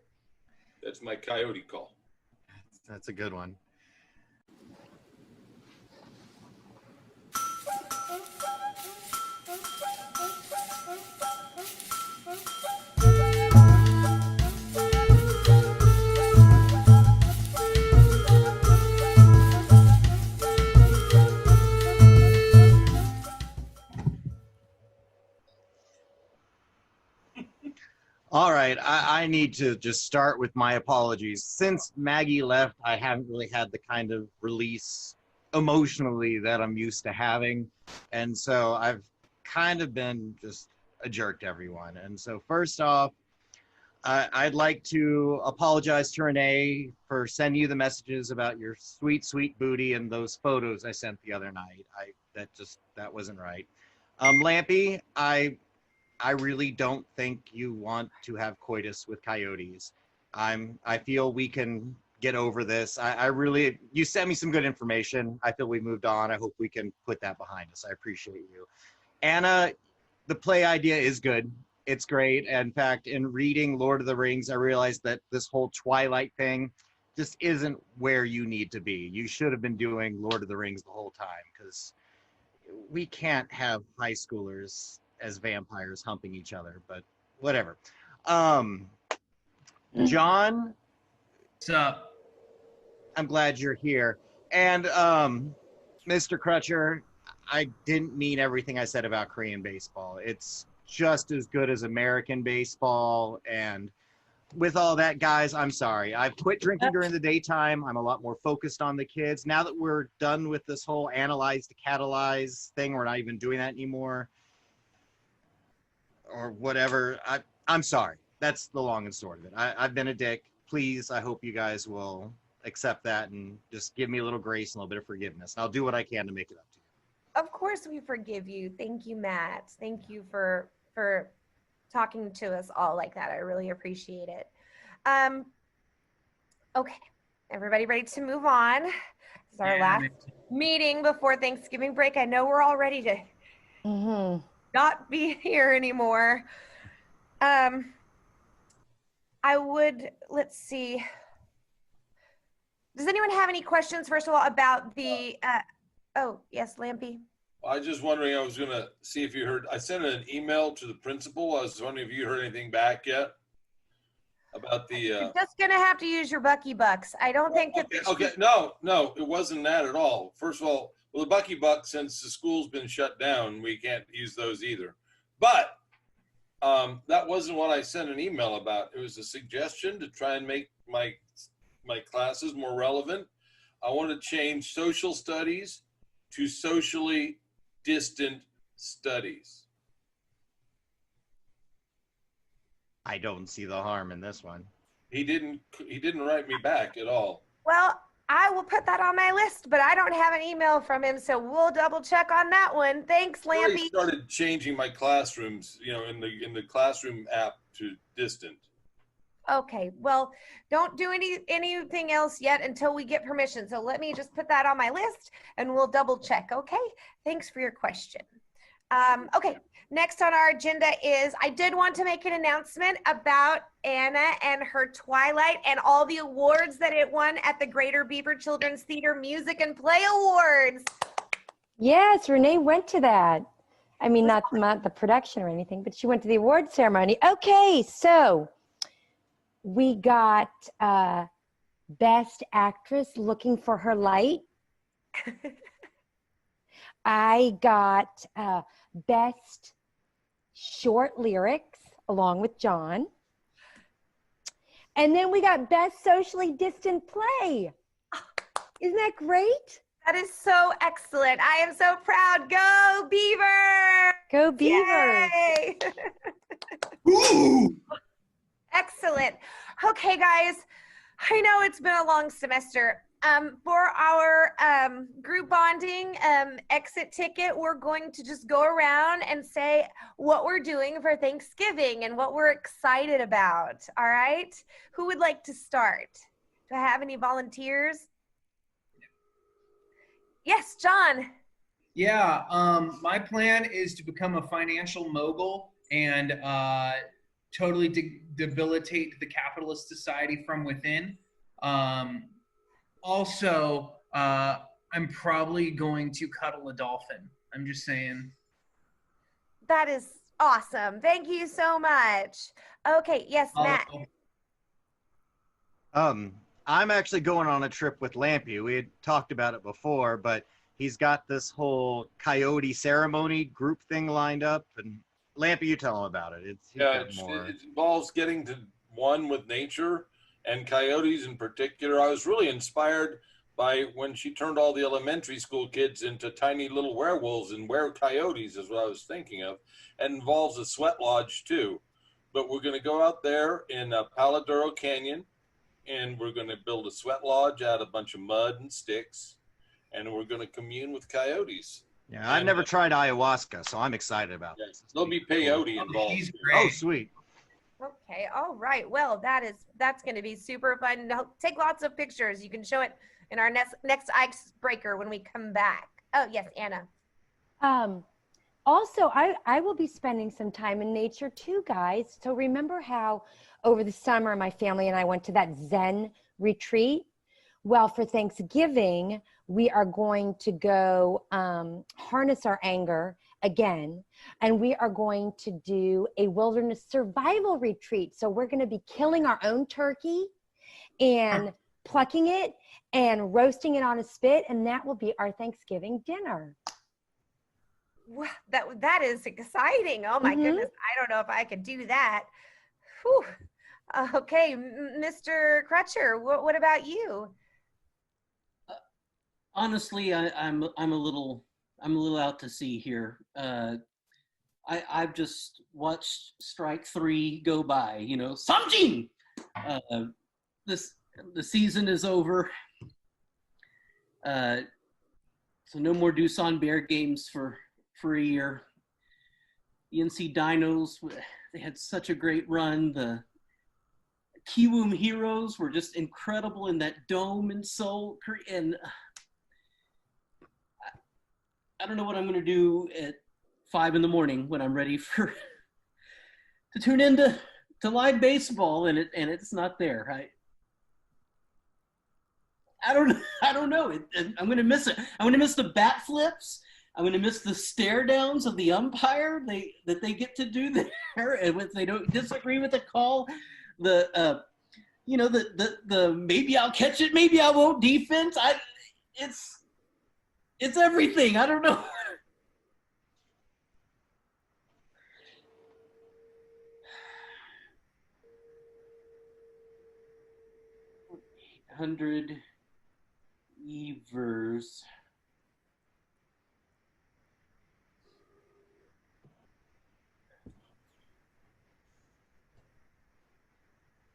That's my coyote call. That's a good one. All right, I need to just start with my apologies. Since Maggie left, I haven't really had the kind of release emotionally that I'm used to having. And so I've kind of been just a jerk to everyone. And so first off, I'd like to apologize to Renee for sending you the messages about your sweet, sweet booty and those photos I sent the other night. That wasn't right. Lampy, I really don't think you want to have coitus with coyotes. I feel we can get over this. You sent me some good information. I feel we moved on. I hope we can put that behind us. I appreciate you. Anna, the play idea is good. It's great. In fact, in reading Lord of the Rings, I realized that this whole Twilight thing just isn't where you need to be. You should have been doing Lord of the Rings the whole time, because we can't have high schoolers as vampires humping each other, but whatever. John, what's up? I'm glad you're here. And Mr. Crutcher, I didn't mean everything I said about Korean baseball. It's just as good as American baseball. And with all that, guys, I'm sorry. I've quit drinking during the daytime. I'm a lot more focused on the kids. Now that we're done with this whole analyze to catalyze thing, we're not even doing that anymore. Or whatever. I'm sorry. That's the long and short of it. I've been a dick. Please, I hope you guys will accept that and just give me a little grace and a little bit of forgiveness. And I'll do what I can to make it up to you. Of course we forgive you. Thank you, Matt. Thank you for talking to us all like that. I really appreciate it. Okay, everybody ready to move on? This is our last meeting before Thanksgiving break. I know we're all ready to not be here anymore. Let's see. Does anyone have any questions, first of all, about the, oh, yes, Lampy. I was just wondering, I was going to see if you heard, I sent an email to the principal. I was wondering if you heard anything back yet about the. You're just going to have to use your Bucky Bucks. I don't think that. Okay. No, it wasn't that at all. First of all, well, the Bucky Bucks, since the school's been shut down, we can't use those either. But that wasn't what I sent an email about. It was a suggestion to try and make my classes more relevant. I want to change social studies to socially distant studies. I don't see the harm in this one. He didn't write me back at all. Well, I will put that on my list, but I don't have an email from him, so we'll double check on that one. Thanks, Lampy. I started changing my classrooms, in the classroom app to distant. Okay, well, don't do anything else yet until we get permission. So let me just put that on my list and we'll double check, okay? Thanks for your question. Okay, next on our agenda is, I did want to make an announcement about Anna and her Twilight and all the awards that it won at the Greater Beaver Children's Theater Music and Play Awards. Yes, Renee went to that. I mean, not the production or anything, but she went to the award ceremony. Okay, so we got Best Actress, Looking for Her Light. I got Best Short Lyrics, along with John. And then we got Best Socially Distant Play. Isn't that great? That is so excellent. I am so proud. Go Beaver! Go Beaver! Yay! Ooh. Excellent. Okay, guys, I know it's been a long semester. For our group bonding exit ticket, we're going to just go around and say what we're doing for Thanksgiving and what we're excited about. All right? Who would like to start? Do I have any volunteers? Yes, John. Yeah, my plan is to become a financial mogul and totally debilitate the capitalist society from within. Also, I'm probably going to cuddle a dolphin. I'm just saying. That is awesome. Thank you so much. Okay, yes, Matt. I'm actually going on a trip with Lampy. We had talked about it before, but he's got this whole coyote ceremony group thing lined up. And Lampy, you tell him about it. It involves getting to one with nature and coyotes in particular. I was really inspired by when she turned all the elementary school kids into tiny little werewolves and coyotes is what I was thinking of. It involves a sweat lodge too. but we're going to go out there in Palo Duro Canyon, and we're going to build a sweat lodge out of a bunch of mud and sticks, and we're going to commune with coyotes. Yeah, I've never tried ayahuasca, so I'm excited about this. There'll be peyote involved. Oh, sweet. Okay, all right. Well, that's going to be super fun. Take lots of pictures. You can show it in our next icebreaker when we come back. Oh, yes, Anna. Also, I will be spending some time in nature too, guys. So remember how over the summer my family and I went to that Zen retreat? Well, for Thanksgiving, we are going to go harness our anger again, and we are going to do a wilderness survival retreat. So we're going to be killing our own turkey and plucking it and roasting it on a spit, and that will be our Thanksgiving dinner. Wow, that is exciting. Oh my goodness. I don't know if I could do that. Whew. Okay, Mr. Crutcher, what about you? Honestly, I'm a little out to sea here. I've just watched Strike 3 go by. You know, Samjin. The season is over. So no more Doosan Bear games for a year. The NC Dinos, they had such a great run. The Kiwoom Heroes were just incredible in that dome in Seoul. And I don't know what I'm going to do at 5 a.m. when I'm ready to tune into live baseball, and it's not there. I don't know. I'm going to miss it. I'm going to miss the bat flips. I'm going to miss the stare downs of the umpire that they get to do there, and if they don't disagree with the call, the maybe I'll catch it, maybe I won't defense. It's everything. I don't know. $100 Evers.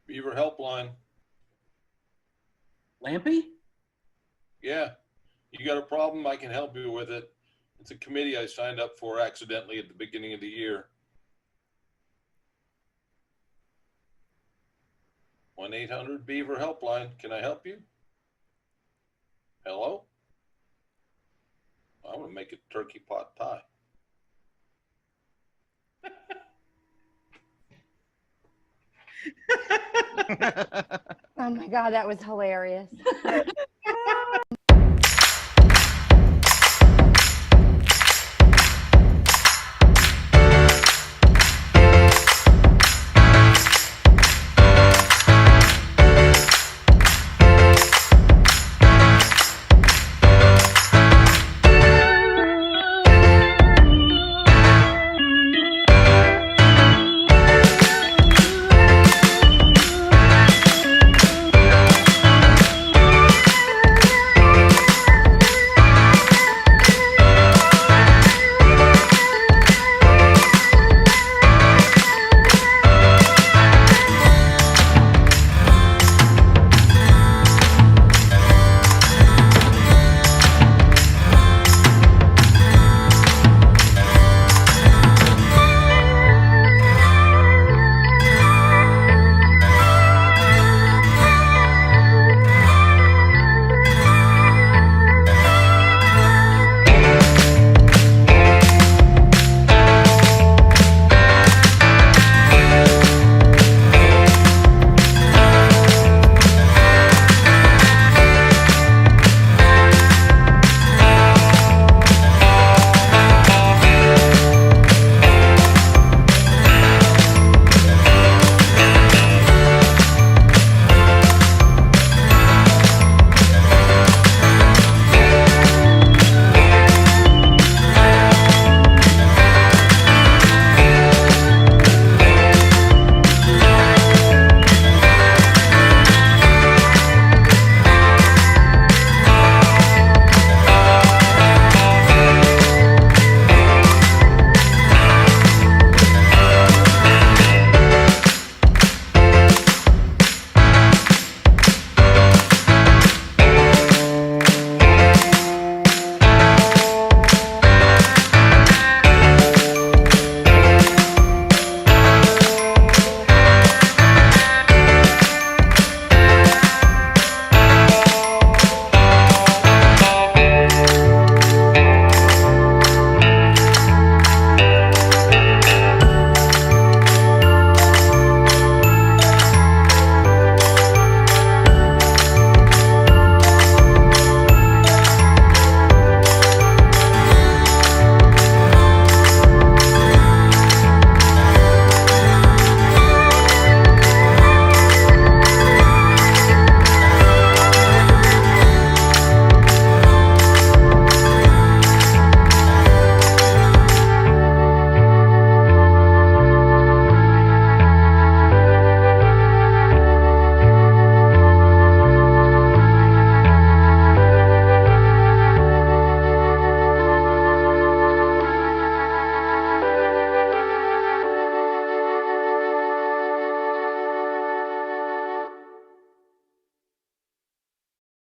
Beaver Helpline. Lampy? Yeah. You got a problem, I can help you with it. It's a committee I signed up for accidentally at the beginning of the year. 1-800-BEAVER Helpline. Can I help you? Hello? I want to make a turkey pot pie. Oh my God, that was hilarious.